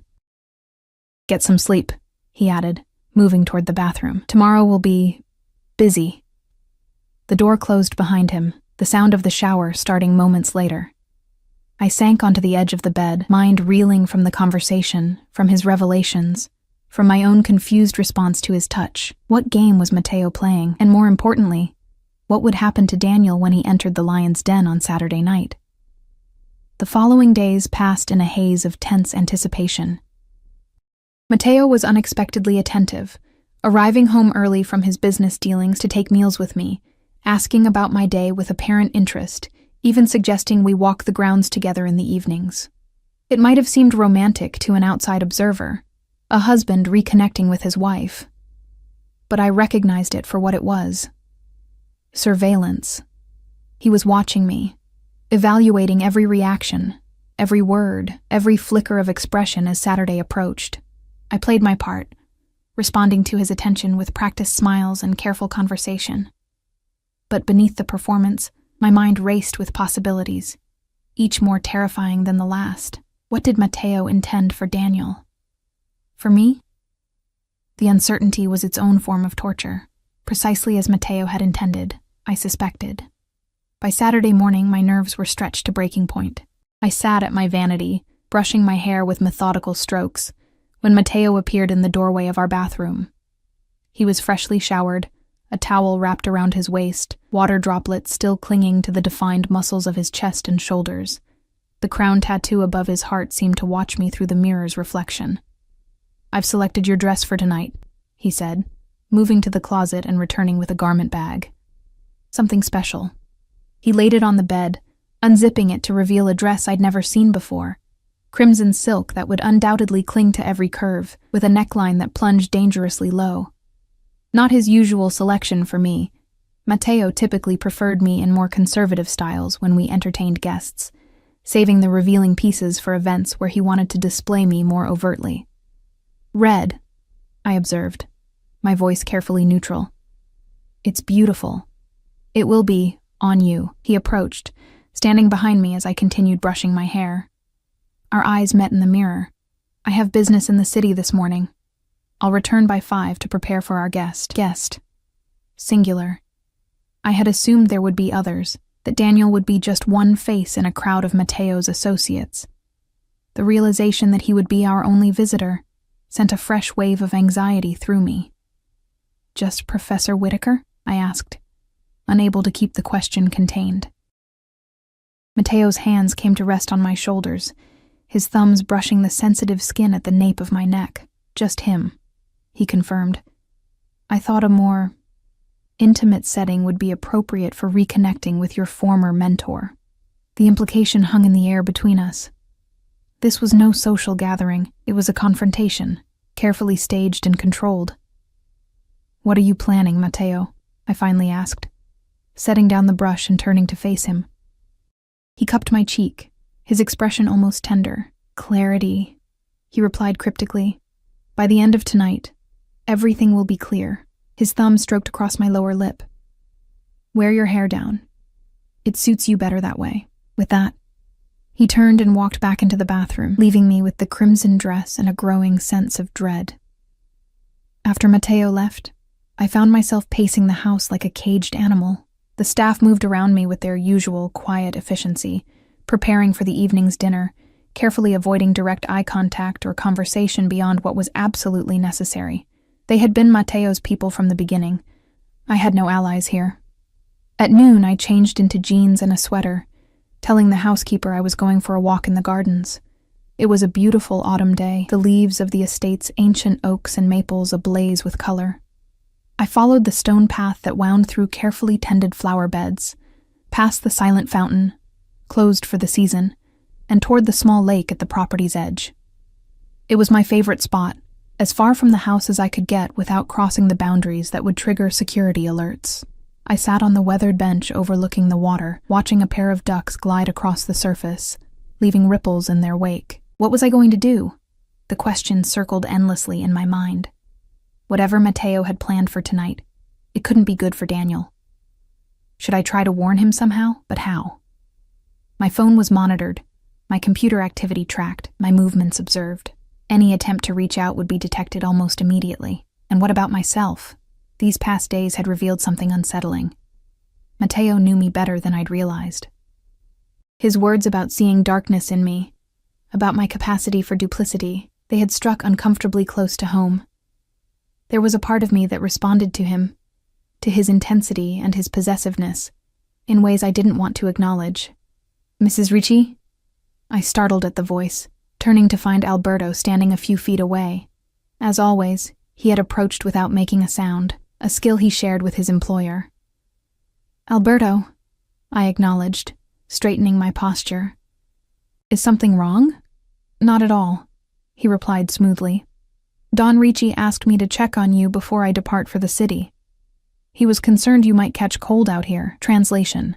"Get some sleep," he added, moving toward the bathroom. "Tomorrow will be busy." The door closed behind him, the sound of the shower starting moments later. I sank onto the edge of the bed, mind reeling from the conversation, from his revelations, from my own confused response to his touch. What game was Matteo playing? And more importantly, what would happen to Daniel when he entered the lion's den on Saturday night? The following days passed in a haze of tense anticipation. Matteo was unexpectedly attentive, arriving home early from his business dealings to take meals with me, asking about my day with apparent interest, even suggesting we walk the grounds together in the evenings. It might have seemed romantic to an outside observer, a husband reconnecting with his wife. But I recognized it for what it was. Surveillance. He was watching me, evaluating every reaction, every word, every flicker of expression as Saturday approached. I played my part, responding to his attention with practiced smiles and careful conversation. But beneath the performance, my mind raced with possibilities, each more terrifying than the last. What did Matteo intend for Daniel? For me? The uncertainty was its own form of torture, precisely as Matteo had intended, I suspected. By Saturday morning, my nerves were stretched to breaking point. I sat at my vanity, brushing my hair with methodical strokes, when Matteo appeared in the doorway of our bathroom. He was freshly showered, a towel wrapped around his waist, water droplets still clinging to the defined muscles of his chest and shoulders. The crown tattoo above his heart seemed to watch me through the mirror's reflection. "I've selected your dress for tonight," he said, moving to the closet and returning with a garment bag. "Something special." He laid it on the bed, unzipping it to reveal a dress I'd never seen before. Crimson silk that would undoubtedly cling to every curve, with a neckline that plunged dangerously low. Not his usual selection for me. Matteo typically preferred me in more conservative styles when we entertained guests. saving the revealing pieces for events where he wanted to display me more overtly. "Red," I observed, my voice carefully neutral. "It's beautiful. It will be, on you." He approached, standing behind me as I continued brushing my hair. Our eyes met in the mirror. "I have business in the city this morning. I'll return by 5 to prepare for our guest. Singular. I had assumed there would be others, that Daniel would be just one face in a crowd of Mateo's associates. The realization that he would be our only visitor sent a fresh wave of anxiety through me. "Just Professor Whitaker?" I asked, unable to keep the question contained. Mateo's hands came to rest on my shoulders, his thumbs brushing the sensitive skin at the nape of my neck. "Just him," he confirmed. "I thought a more intimate setting would be appropriate for reconnecting with your former mentor." The implication hung in the air between us. This was no social gathering, it was a confrontation, carefully staged and controlled. "What are you planning, Mateo?" I finally asked, setting down the brush and turning to face him. He cupped my cheek, his expression almost tender. "Clarity," he replied cryptically. "By the end of tonight, everything will be clear." His thumb stroked across my lower lip. "Wear your hair down. It suits you better that way." With that, he turned and walked back into the bathroom, leaving me with the crimson dress and a growing sense of dread. After Mateo left, I found myself pacing the house like a caged animal. The staff moved around me with their usual quiet efficiency, preparing for the evening's dinner, carefully avoiding direct eye contact or conversation beyond what was absolutely necessary. They had been Mateo's people from the beginning. I had no allies here. At noon, I changed into jeans and a sweater, telling the housekeeper I was going for a walk in the gardens. It was a beautiful autumn day, the leaves of the estate's ancient oaks and maples ablaze with color. I followed the stone path that wound through carefully tended flower beds, past the silent fountain, closed for the season, and toward the small lake at the property's edge. It was my favorite spot, as far from the house as I could get without crossing the boundaries that would trigger security alerts. I sat on the weathered bench overlooking the water, watching a pair of ducks glide across the surface, leaving ripples in their wake. What was I going to do? The question circled endlessly in my mind. Whatever Mateo had planned for tonight, it couldn't be good for Daniel. Should I try to warn him somehow? But how? My phone was monitored, my computer activity tracked, my movements observed. Any attempt to reach out would be detected almost immediately. And what about myself? These past days had revealed something unsettling. Mateo knew me better than I'd realized. His words about seeing darkness in me, about my capacity for duplicity, they had struck uncomfortably close to home. There was a part of me that responded to him, to his intensity and his possessiveness, in ways I didn't want to acknowledge. "Mrs. Ricci?" I startled at the voice, turning to find Alberto standing a few feet away. As always, he had approached without making a sound, a skill he shared with his employer. "Alberto," I acknowledged, straightening my posture. "Is something wrong?" "Not at all," he replied smoothly. "Don Ricci asked me to check on you before I depart for the city. He was concerned you might catch cold out here." Translation.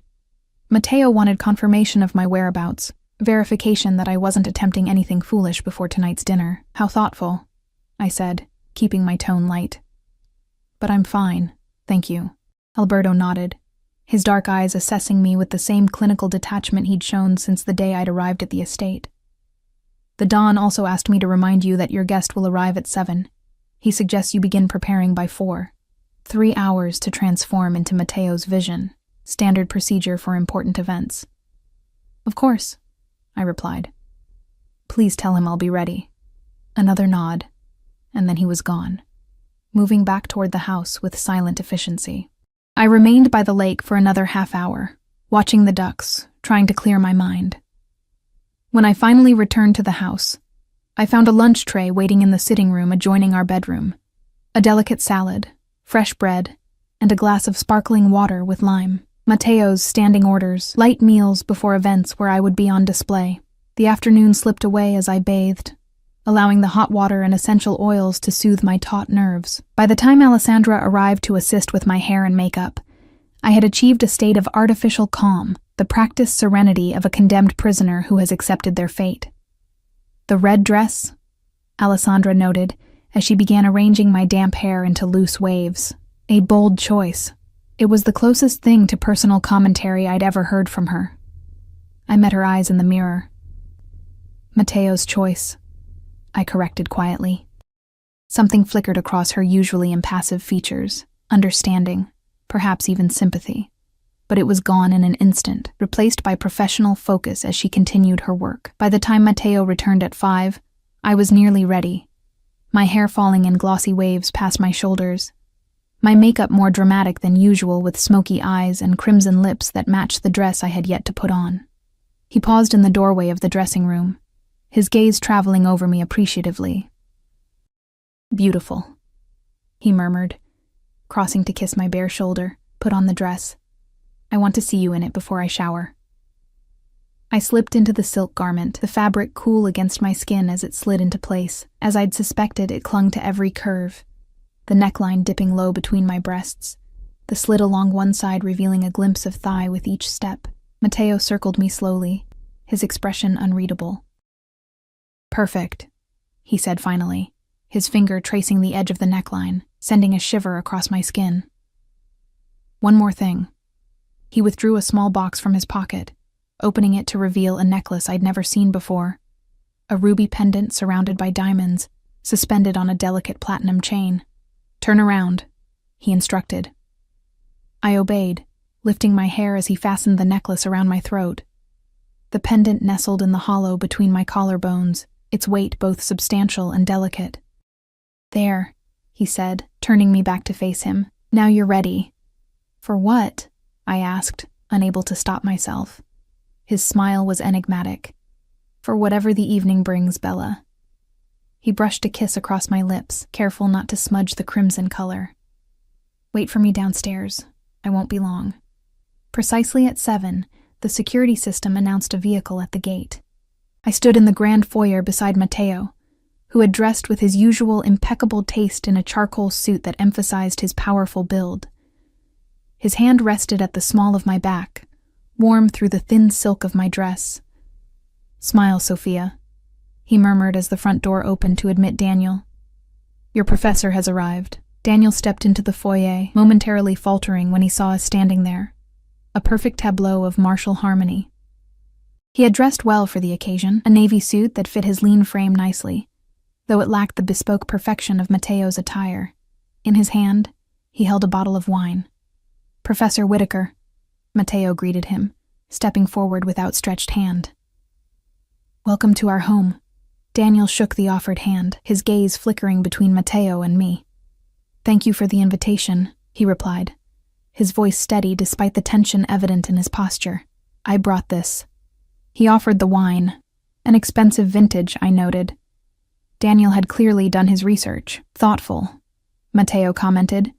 Mateo wanted confirmation of my whereabouts, verification that I wasn't attempting anything foolish before tonight's dinner. "How thoughtful," I said, keeping my tone light. "But I'm fine, thank you." Alberto nodded, his dark eyes assessing me with the same clinical detachment he'd shown since the day I'd arrived at the estate. "The Don also asked me to remind you that your guest will arrive at 7. He suggests you begin preparing by 4. 3 hours to transform into Mateo's vision, standard procedure for important events." "Of course," I replied. "Please tell him I'll be ready." Another nod, and then he was gone, moving back toward the house with silent efficiency. I remained by the lake for another half-hour, watching the ducks, trying to clear my mind. When I finally returned to the house, I found a lunch tray waiting in the sitting room adjoining our bedroom, a delicate salad, fresh bread, and a glass of sparkling water with lime. Mateo's standing orders, light meals before events where I would be on display. The afternoon slipped away as I bathed, allowing the hot water and essential oils to soothe my taut nerves. By the time Alessandra arrived to assist with my hair and makeup, I had achieved a state of artificial calm, the practiced serenity of a condemned prisoner who has accepted their fate. "The red dress," Alessandra noted, as she began arranging my damp hair into loose waves. A bold choice. It was the closest thing to personal commentary I'd ever heard from her. I met her eyes in the mirror. "Matteo's choice," I corrected quietly. Something flickered across her usually impassive features, understanding, perhaps even sympathy. But it was gone in an instant, replaced by professional focus as she continued her work. By the time Matteo returned at 5, I was nearly ready, my hair falling in glossy waves past my shoulders, my makeup more dramatic than usual with smoky eyes and crimson lips that matched the dress I had yet to put on. He paused in the doorway of the dressing room, his gaze traveling over me appreciatively. "Beautiful," he murmured, crossing to kiss my bare shoulder. "Put on the dress. I want to see you in it before I shower." I slipped into the silk garment, the fabric cool against my skin as it slid into place. As I'd suspected, it clung to every curve, the neckline dipping low between my breasts, the slit along one side revealing a glimpse of thigh with each step. Matteo circled me slowly, his expression unreadable. "Perfect," he said finally, his finger tracing the edge of the neckline, sending a shiver across my skin. "One more thing." He withdrew a small box from his pocket, opening it to reveal a necklace I'd never seen before, a ruby pendant surrounded by diamonds, suspended on a delicate platinum chain. "Turn around," he instructed. I obeyed, lifting my hair as he fastened the necklace around my throat. The pendant nestled in the hollow between my collarbones, its weight both substantial and delicate. "There," he said, turning me back to face him. "Now you're ready." "For what?" I asked, unable to stop myself. His smile was enigmatic. "For whatever the evening brings, Bella." He brushed a kiss across my lips, careful not to smudge the crimson color. "Wait for me downstairs. I won't be long." Precisely at 7, the security system announced a vehicle at the gate. I stood in the grand foyer beside Matteo, who had dressed with his usual impeccable taste in a charcoal suit that emphasized his powerful build. His hand rested at the small of my back, warm through the thin silk of my dress. "Smile, Sophia," he murmured as the front door opened to admit Daniel. "Your professor has arrived." Daniel stepped into the foyer, momentarily faltering when he saw us standing there, a perfect tableau of martial harmony. He had dressed well for the occasion, a navy suit that fit his lean frame nicely, though it lacked the bespoke perfection of Matteo's attire. In his hand, he held a bottle of wine. "Professor Whitaker," Matteo greeted him, stepping forward with outstretched hand. "Welcome to our home." Daniel shook the offered hand, his gaze flickering between Matteo and me. "Thank you for the invitation," he replied, his voice steady despite the tension evident in his posture. "I brought this." He offered the wine, an expensive vintage, I noted. Daniel had clearly done his research. "Thoughtful," Matteo commented,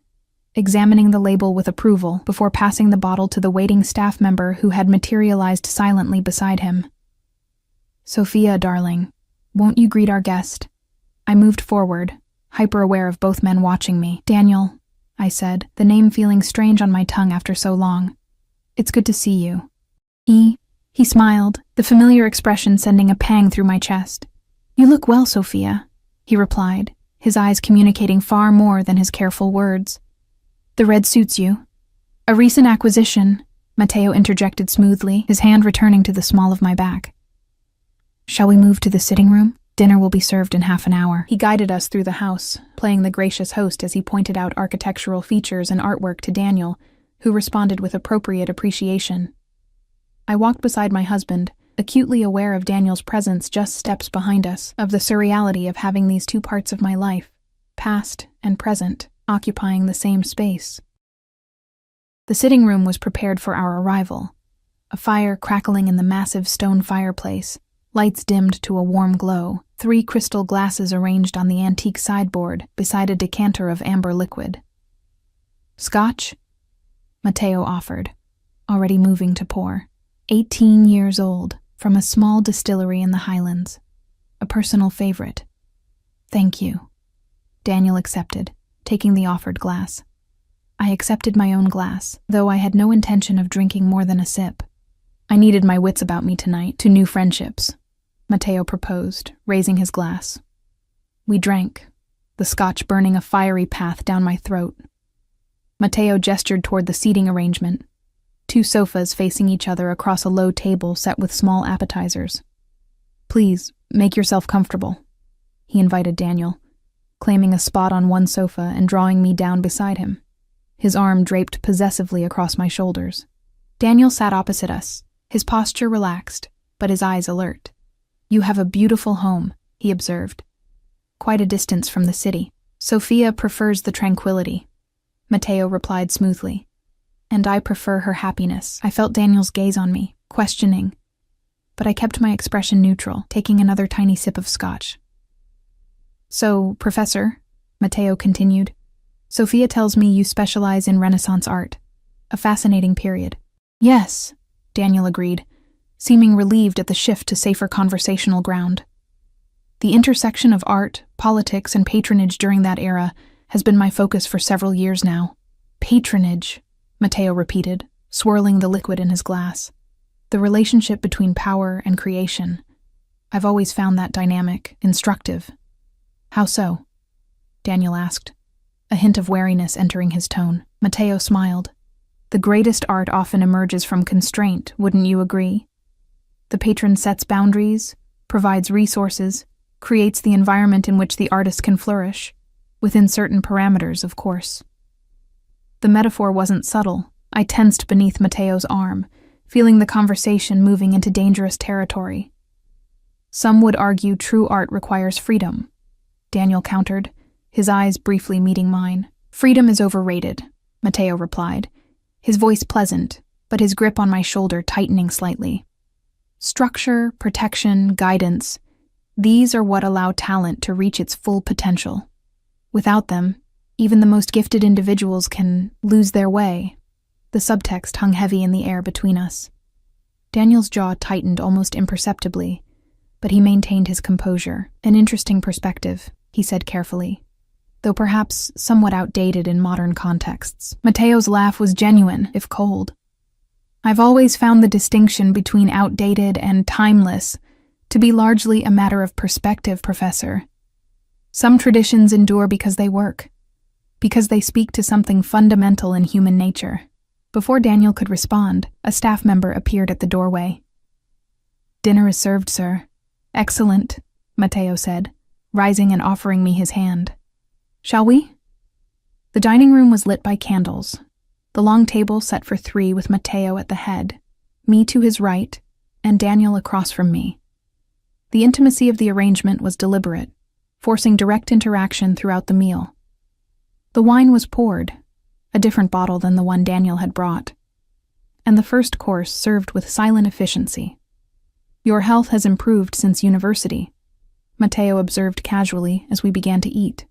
examining the label with approval before passing the bottle to the waiting staff member who had materialized silently beside him. "Sophia, darling, won't you greet our guest?" I moved forward, hyper-aware of both men watching me. "Daniel," I said, the name feeling strange on my tongue after so long. "It's good to see you." He smiled, the familiar expression sending a pang through my chest. "You look well, Sophia," he replied, his eyes communicating far more than his careful words. "The red suits you." "A recent acquisition," Matteo interjected smoothly, his hand returning to the small of my back. "Shall we move to the sitting room? Dinner will be served in half an hour." He guided us through the house, playing the gracious host as he pointed out architectural features and artwork to Daniel, who responded with appropriate appreciation. I walked beside my husband, acutely aware of Daniel's presence just steps behind us, of the surreality of having these two parts of my life, past and present, occupying the same space. The sitting room was prepared for our arrival, a fire crackling in the massive stone fireplace, lights dimmed to a warm glow, 3 crystal glasses arranged on the antique sideboard beside a decanter of amber liquid. "Scotch?" Matteo offered, already moving to pour. 18 years old, from a small distillery in the Highlands. A personal favorite. "Thank you." Daniel accepted, taking the offered glass. I accepted my own glass, though I had no intention of drinking more than a sip. I needed my wits about me tonight to new friendships, Matteo proposed, raising his glass. We drank, the scotch burning a fiery path down my throat. Matteo gestured toward the seating arrangement, 2 sofas facing each other across a low table set with small appetizers. Please, make yourself comfortable, he invited Daniel, claiming a spot on one sofa and drawing me down beside him, his arm draped possessively across my shoulders. Daniel sat opposite us, his posture relaxed, but his eyes alert. You have a beautiful home, he observed. Quite a distance from the city. Sophia prefers the tranquility, Matteo replied smoothly. And I prefer her happiness. I felt Daniel's gaze on me, questioning, but I kept my expression neutral, taking another tiny sip of scotch. So, Professor, Matteo continued, Sophia tells me you specialize in Renaissance art. A fascinating period. Yes, Daniel agreed, seeming relieved at the shift to safer conversational ground. The intersection of art, politics, and patronage during that era has been my focus for several years now. Patronage, Matteo repeated, swirling the liquid in his glass. The relationship between power and creation. I've always found that dynamic instructive. How so? Daniel asked, a hint of wariness entering his tone. Matteo smiled. The greatest art often emerges from constraint, wouldn't you agree? The patron sets boundaries, provides resources, creates the environment in which the artist can flourish, within certain parameters, of course. The metaphor wasn't subtle. I tensed beneath Matteo's arm, feeling the conversation moving into dangerous territory. Some would argue true art requires freedom, Daniel countered, his eyes briefly meeting mine. Freedom is overrated, Matteo replied, his voice pleasant, but his grip on my shoulder tightening slightly. Structure, protection, guidance, these are what allow talent to reach its full potential. Without them, even the most gifted individuals can lose their way. The subtext hung heavy in the air between us. Daniel's jaw tightened almost imperceptibly, but he maintained his composure. An interesting perspective, he said carefully, though perhaps somewhat outdated in modern contexts. Matteo's laugh was genuine, if cold. I've always found the distinction between outdated and timeless to be largely a matter of perspective, Professor. Some traditions endure because they work, because they speak to something fundamental in human nature. Before Daniel could respond, a staff member appeared at the doorway. Dinner is served, sir. Excellent, Matteo said, rising and offering me his hand. Shall we? The dining room was lit by candles, the long table set for 3 with Matteo at the head, me to his right, and Daniel across from me. The intimacy of the arrangement was deliberate, forcing direct interaction throughout the meal. The wine was poured, a different bottle than the one Daniel had brought, and the first course served with silent efficiency. Your health has improved since university, Matteo observed casually as we began to eat.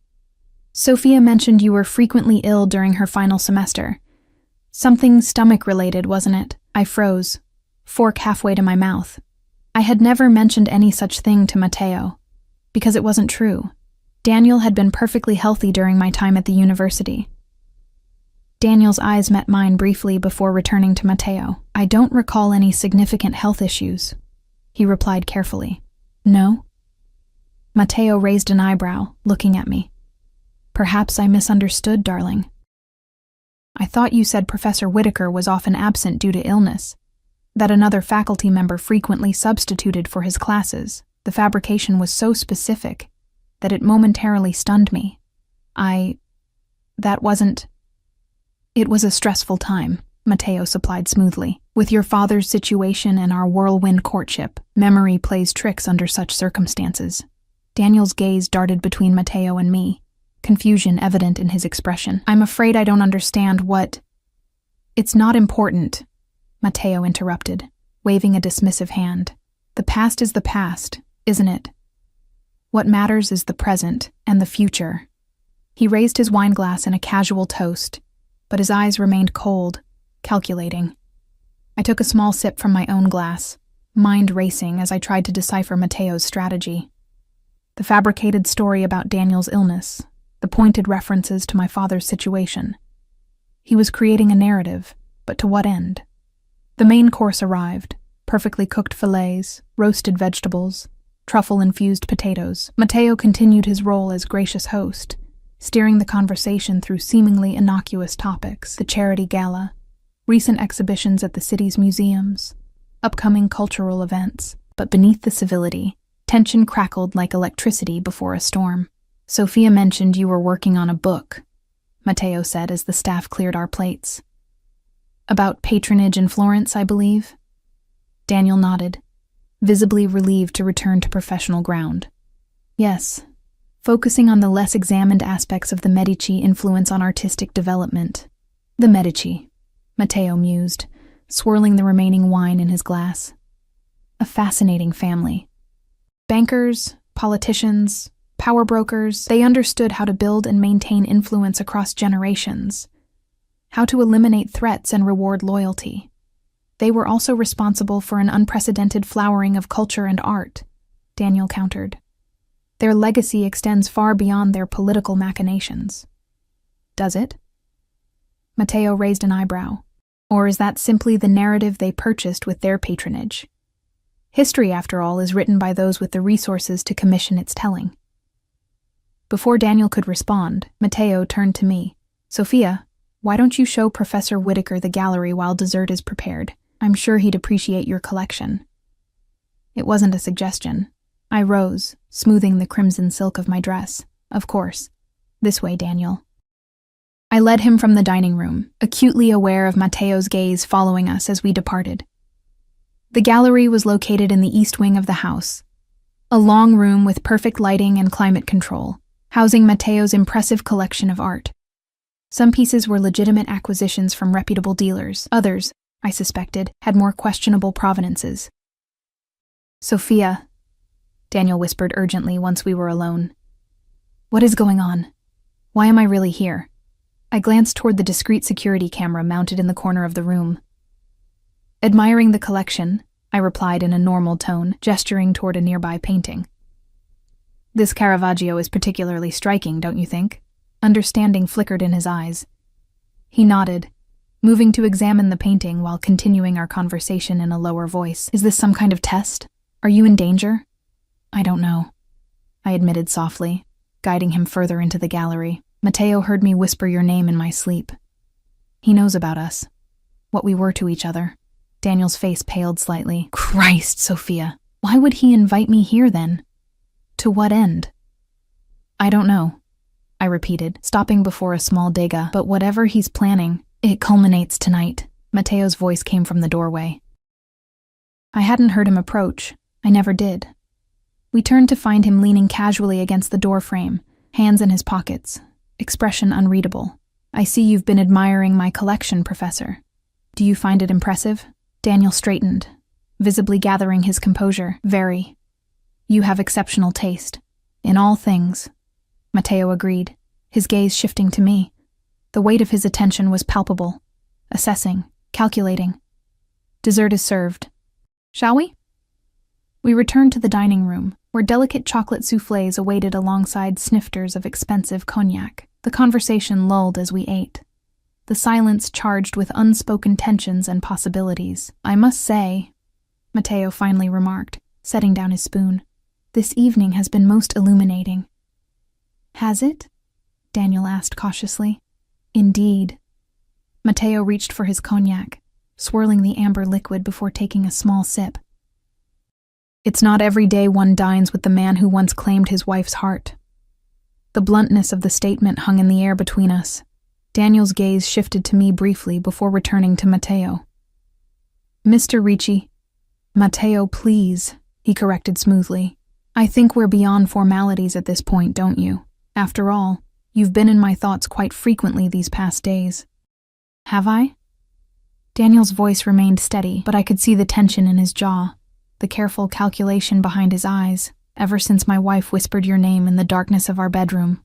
Sophia mentioned you were frequently ill during her final semester. Something stomach-related, wasn't it? I froze, fork halfway to my mouth. I had never mentioned any such thing to Matteo, because it wasn't true. Daniel had been perfectly healthy during my time at the university. Daniel's eyes met mine briefly before returning to Matteo. I don't recall any significant health issues, he replied carefully. No? Matteo raised an eyebrow, looking at me. Perhaps I misunderstood, darling. I thought you said Professor Whitaker was often absent due to illness, that another faculty member frequently substituted for his classes. The fabrication was so specific that it momentarily stunned me. It was a stressful time, Matteo supplied smoothly. With your father's situation and our whirlwind courtship, memory plays tricks under such circumstances. Daniel's gaze darted between Matteo and me, confusion evident in his expression. I'm afraid I don't understand what... It's not important, Matteo interrupted, waving a dismissive hand. The past is the past, isn't it? What matters is the present and the future. He raised his wineglass in a casual toast, but his eyes remained cold, calculating. I took a small sip from my own glass, mind racing as I tried to decipher Matteo's strategy. The fabricated story about Daniel's illness, the pointed references to my father's situation. He was creating a narrative, but to what end? The main course arrived, perfectly cooked fillets, roasted vegetables, truffle-infused potatoes. Matteo continued his role as gracious host, steering the conversation through seemingly innocuous topics: the charity gala, recent exhibitions at the city's museums, upcoming cultural events. But beneath the civility, tension crackled like electricity before a storm. "Sophia mentioned you were working on a book," Matteo said as the staff cleared our plates. "About patronage in Florence, I believe?" Daniel nodded, visibly relieved to return to professional ground. "Yes, focusing on the less examined aspects of the Medici influence on artistic development." "The Medici," Matteo mused, swirling the remaining wine in his glass. "A fascinating family. Bankers, politicians, power brokers, they understood how to build and maintain influence across generations, how to eliminate threats and reward loyalty. They were also responsible for an unprecedented flowering of culture and art," Daniel countered. "Their legacy extends far beyond their political machinations." "Does it?" Matteo raised an eyebrow. "Or is that simply the narrative they purchased with their patronage? History, after all, is written by those with the resources to commission its telling." Before Daniel could respond, Matteo turned to me. "Sophia, why don't you show Professor Whitaker the gallery while dessert is prepared? I'm sure he'd appreciate your collection." It wasn't a suggestion. I rose, smoothing the crimson silk of my dress. "Of course. This way, Daniel." I led him from the dining room, acutely aware of Matteo's gaze following us as we departed. The gallery was located in the east wing of the house, a long room with perfect lighting and climate control, housing Matteo's impressive collection of art. Some pieces were legitimate acquisitions from reputable dealers. Others, I suspected, had more questionable provenances. "Sophia," Daniel whispered urgently once we were alone. "What is going on? Why am I really here?" I glanced toward the discreet security camera mounted in the corner of the room. "Admiring the collection," I replied in a normal tone, gesturing toward a nearby painting. "This Caravaggio is particularly striking, don't you think?" Understanding flickered in his eyes. He nodded, moving to examine the painting while continuing our conversation in a lower voice. "Is this some kind of test? Are you in danger?" "I don't know," I admitted softly, guiding him further into the gallery. "Matteo heard me whisper your name in my sleep. He knows about us, what we were to each other." Daniel's face paled slightly. "Christ, Sophia, why would he invite me here then? To what end?" "I don't know," I repeated, stopping before a small dega. "But whatever he's planning, it culminates tonight." Matteo's voice came from the doorway. I hadn't heard him approach. I never did. We turned to find him leaning casually against the doorframe, hands in his pockets, expression unreadable. "I see you've been admiring my collection, Professor. Do you find it impressive?" Daniel straightened, visibly gathering his composure. "Very. You have exceptional taste. In all things." Matteo agreed, his gaze shifting to me. The weight of his attention was palpable, assessing, calculating. "Dessert is served. Shall we?" We returned to the dining room, where delicate chocolate soufflés awaited alongside snifters of expensive cognac. The conversation lulled as we ate, the silence charged with unspoken tensions and possibilities. "I must say," Matteo finally remarked, setting down his spoon, "this evening has been most illuminating." "Has it?" Daniel asked cautiously. "Indeed." Matteo reached for his cognac, swirling the amber liquid before taking a small sip. "It's not every day one dines with the man who once claimed his wife's heart." The bluntness of the statement hung in the air between us. Daniel's gaze shifted to me briefly before returning to Matteo. "Mr. Ricci." "Matteo, please," he corrected smoothly. "I think we're beyond formalities at this point, don't you? After all, you've been in my thoughts quite frequently these past days." "Have I?" Daniel's voice remained steady, but I could see the tension in his jaw, the careful calculation behind his eyes, ever since my wife whispered your name in the darkness of our bedroom.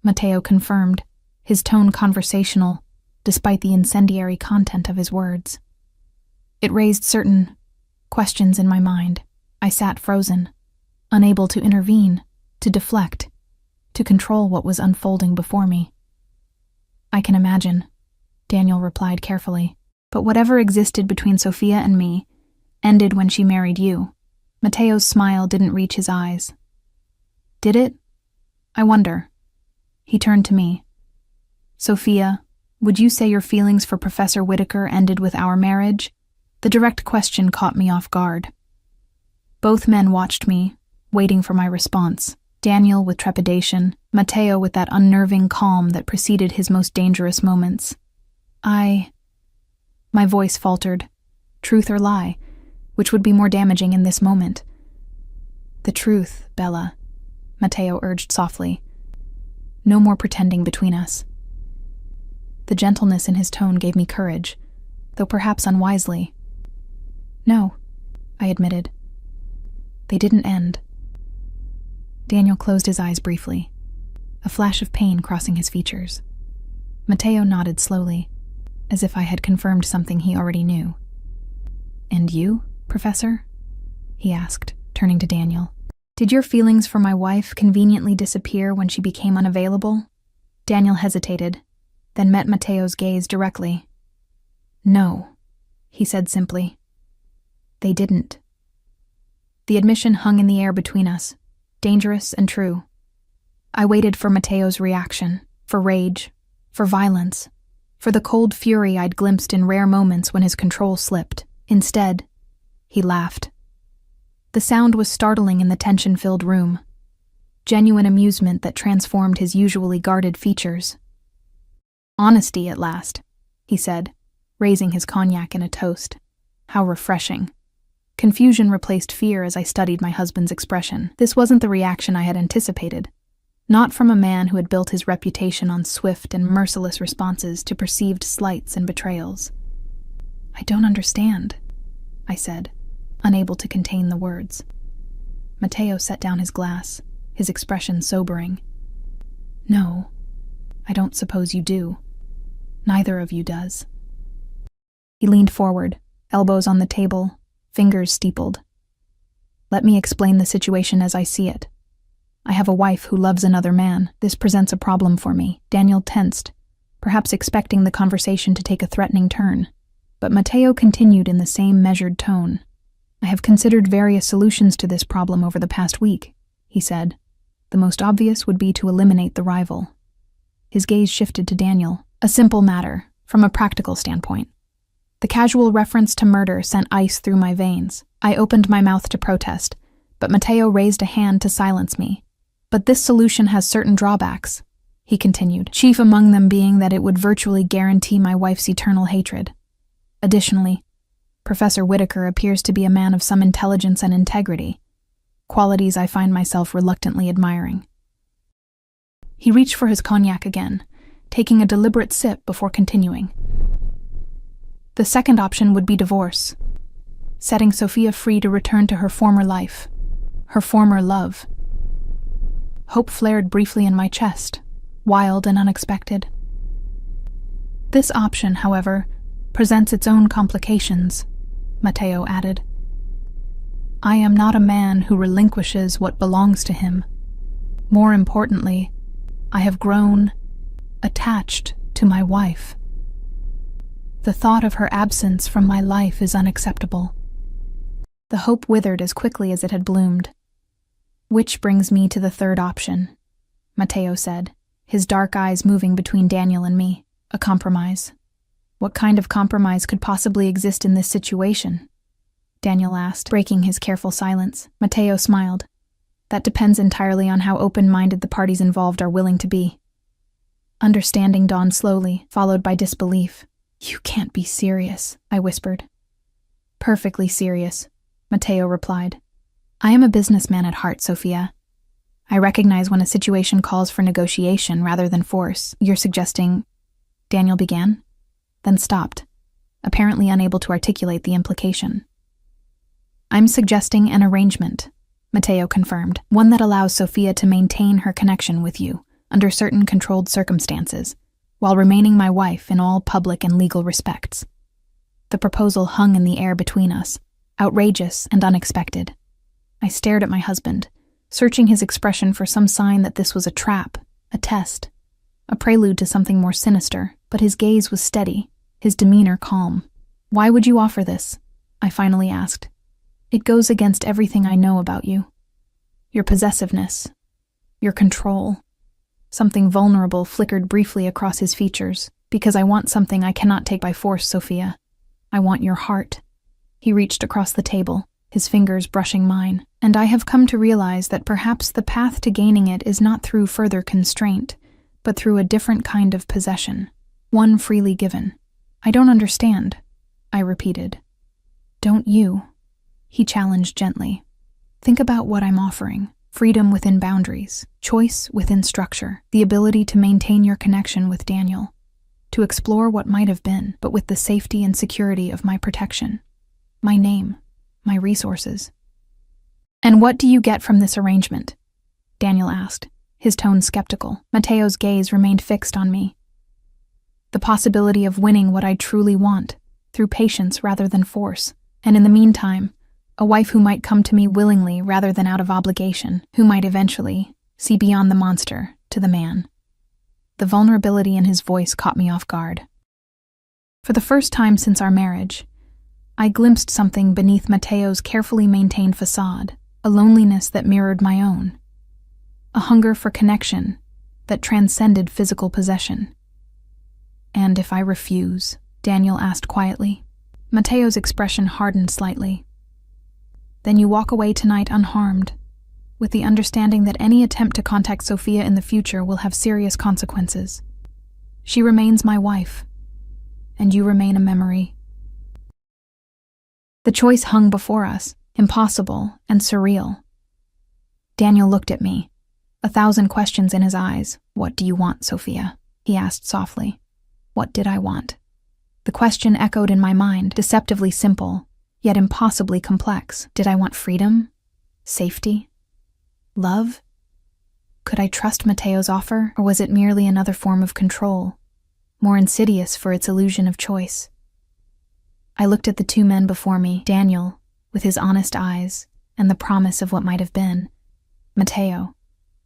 Matteo confirmed, his tone conversational, despite the incendiary content of his words. It raised certain questions in my mind. I sat frozen, unable to intervene, to deflect, to control what was unfolding before me. "I can imagine," Daniel replied carefully. "But whatever existed between Sophia and me, ended when she married you. Matteo's smile didn't reach his eyes. Did it? I wonder. He turned to me. Sophia, would you say your feelings for Professor Whitaker ended with our marriage? The direct question caught me off guard. Both men watched me, waiting for my response. Daniel with trepidation, Matteo with that unnerving calm that preceded his most dangerous moments. My voice faltered. Truth or lie? Which would be more damaging in this moment? The truth, Bella, Matteo urged softly. No more pretending between us. The gentleness in his tone gave me courage, though perhaps unwisely. No, I admitted. They didn't end. Daniel closed his eyes briefly, a flash of pain crossing his features. Matteo nodded slowly, as if I had confirmed something he already knew. And you, Professor? He asked, turning to Daniel. Did your feelings for my wife conveniently disappear when she became unavailable? Daniel hesitated, then met Matteo's gaze directly. No, he said simply. They didn't. The admission hung in the air between us, dangerous and true. I waited for Matteo's reaction, for rage, for violence, for the cold fury I'd glimpsed in rare moments when his control slipped. Instead, he laughed. The sound was startling in the tension-filled room, genuine amusement that transformed his usually guarded features. Honesty at last, he said, raising his cognac in a toast. How refreshing. Confusion replaced fear as I studied my husband's expression. This wasn't the reaction I had anticipated. Not from a man who had built his reputation on swift and merciless responses to perceived slights and betrayals. I don't understand, I said, unable to contain the words. Matteo set down his glass, his expression sobering. No, I don't suppose you do. Neither of you does. He leaned forward, elbows on the table, fingers steepled. Let me explain the situation as I see it. I have a wife who loves another man. This presents a problem for me. Daniel tensed, perhaps expecting the conversation to take a threatening turn. But Matteo continued in the same measured tone. I have considered various solutions to this problem over the past week, he said. The most obvious would be to eliminate the rival. His gaze shifted to Daniel. A simple matter, from a practical standpoint. The casual reference to murder sent ice through my veins. I opened my mouth to protest, but Matteo raised a hand to silence me. But this solution has certain drawbacks, he continued, chief among them being that it would virtually guarantee my wife's eternal hatred. Additionally, Professor Whitaker appears to be a man of some intelligence and integrity, qualities I find myself reluctantly admiring. He reached for his cognac again, taking a deliberate sip before continuing. The second option would be divorce, setting Sophia free to return to her former life, her former love. Hope flared briefly in my chest, wild and unexpected. This option, however, presents its own complications, Matteo added. I am not a man who relinquishes what belongs to him. More importantly, I have grown attached to my wife. The thought of her absence from my life is unacceptable. The hope withered as quickly as it had bloomed. Which brings me to the third option, Matteo said, his dark eyes moving between Daniel and me. A compromise. What kind of compromise could possibly exist in this situation? Daniel asked, breaking his careful silence. Matteo smiled. That depends entirely on how open-minded the parties involved are willing to be. Understanding dawned slowly, followed by disbelief. You can't be serious, I whispered. Perfectly serious, Matteo replied. I am a businessman at heart, Sophia. I recognize when a situation calls for negotiation rather than force. You're suggesting... Daniel began, then stopped, apparently unable to articulate the implication. I'm suggesting an arrangement, Matteo confirmed, one that allows Sophia to maintain her connection with you under certain controlled circumstances, while remaining my wife in all public and legal respects. The proposal hung in the air between us, outrageous and unexpected. I stared at my husband, searching his expression for some sign that this was a trap, a test, a prelude to something more sinister, but his gaze was steady, his demeanor calm. Why would you offer this? I finally asked, It goes against everything I know about you. Your possessiveness, your control. Something vulnerable flickered briefly across his features. Because I want something I cannot take by force, Sophia. I want your heart. He reached across the table, his fingers brushing mine, and I have come to realize that perhaps the path to gaining it is not through further constraint, but through a different kind of possession, one freely given. I don't understand, I repeated. Don't you? He challenged gently. Think about what I'm offering. Freedom within boundaries, choice within structure, the ability to maintain your connection with Daniel, to explore what might have been, but with the safety and security of my protection, my name, my resources. And what do you get from this arrangement? Daniel asked, his tone skeptical. Mateo's gaze remained fixed on me. The possibility of winning what I truly want, through patience rather than force, and in the meantime, a wife who might come to me willingly rather than out of obligation, who might eventually see beyond the monster to the man. The vulnerability in his voice caught me off guard. For the first time since our marriage, I glimpsed something beneath Mateo's carefully maintained facade, a loneliness that mirrored my own, a hunger for connection that transcended physical possession. And if I refuse? Daniel asked quietly. Mateo's expression hardened slightly. Then you walk away tonight unharmed, with the understanding that any attempt to contact Sophia in the future will have serious consequences. She remains my wife, and you remain a memory. The choice hung before us, impossible and surreal. Daniel looked at me, 1,000 questions in his eyes. What do you want, Sophia? He asked softly. What did I want? The question echoed in my mind, deceptively simple, yet impossibly complex. Did I want freedom? Safety? Love? Could I trust Mateo's offer, or was it merely another form of control, more insidious for its illusion of choice? I looked at the two men before me, Daniel, with his honest eyes and the promise of what might have been, Mateo,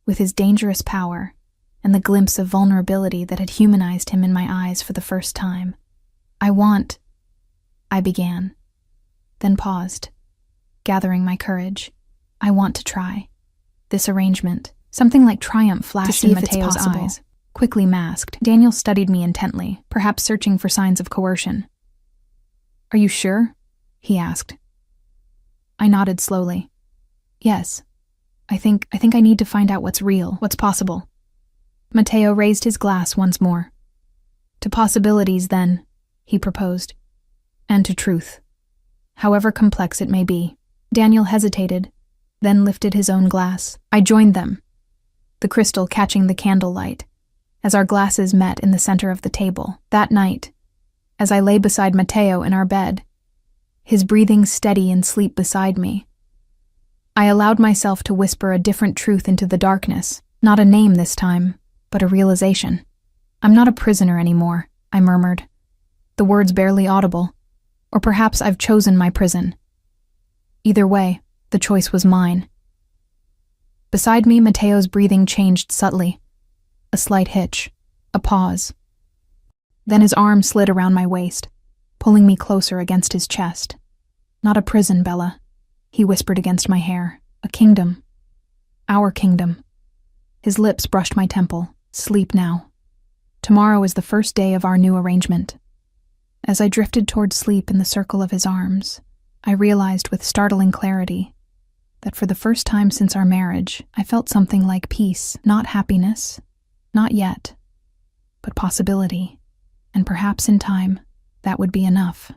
with his dangerous power and the glimpse of vulnerability that had humanized him in my eyes for the first time. I began, then paused, gathering my courage. I want to try. This arrangement, something like triumph flashed in Mateo's eyes, quickly masked. Daniel studied me intently, perhaps searching for signs of coercion. Are you sure? He asked. I nodded slowly. Yes. I think I need to find out what's real, what's possible. Mateo raised his glass once more. To possibilities, then, he proposed. And to truth, however complex it may be. Daniel hesitated, then lifted his own glass. I joined them, the crystal catching the candlelight, as our glasses met in the center of the table. That night, as I lay beside Mateo in our bed, his breathing steady in sleep beside me, I allowed myself to whisper a different truth into the darkness, not a name this time, but a realization. I'm not a prisoner anymore, I murmured, the words barely audible. Or perhaps I've chosen my prison. Either way, the choice was mine. Beside me, Mateo's breathing changed subtly. A slight hitch, a pause. Then his arm slid around my waist, pulling me closer against his chest. Not a prison, Bella, he whispered against my hair. A kingdom. Our kingdom. His lips brushed my temple. Sleep now. Tomorrow is the first day of our new arrangement. As I drifted toward sleep in the circle of his arms, I realized with startling clarity that for the first time since our marriage, I felt something like peace, not happiness, not yet, but possibility, and perhaps in time, that would be enough.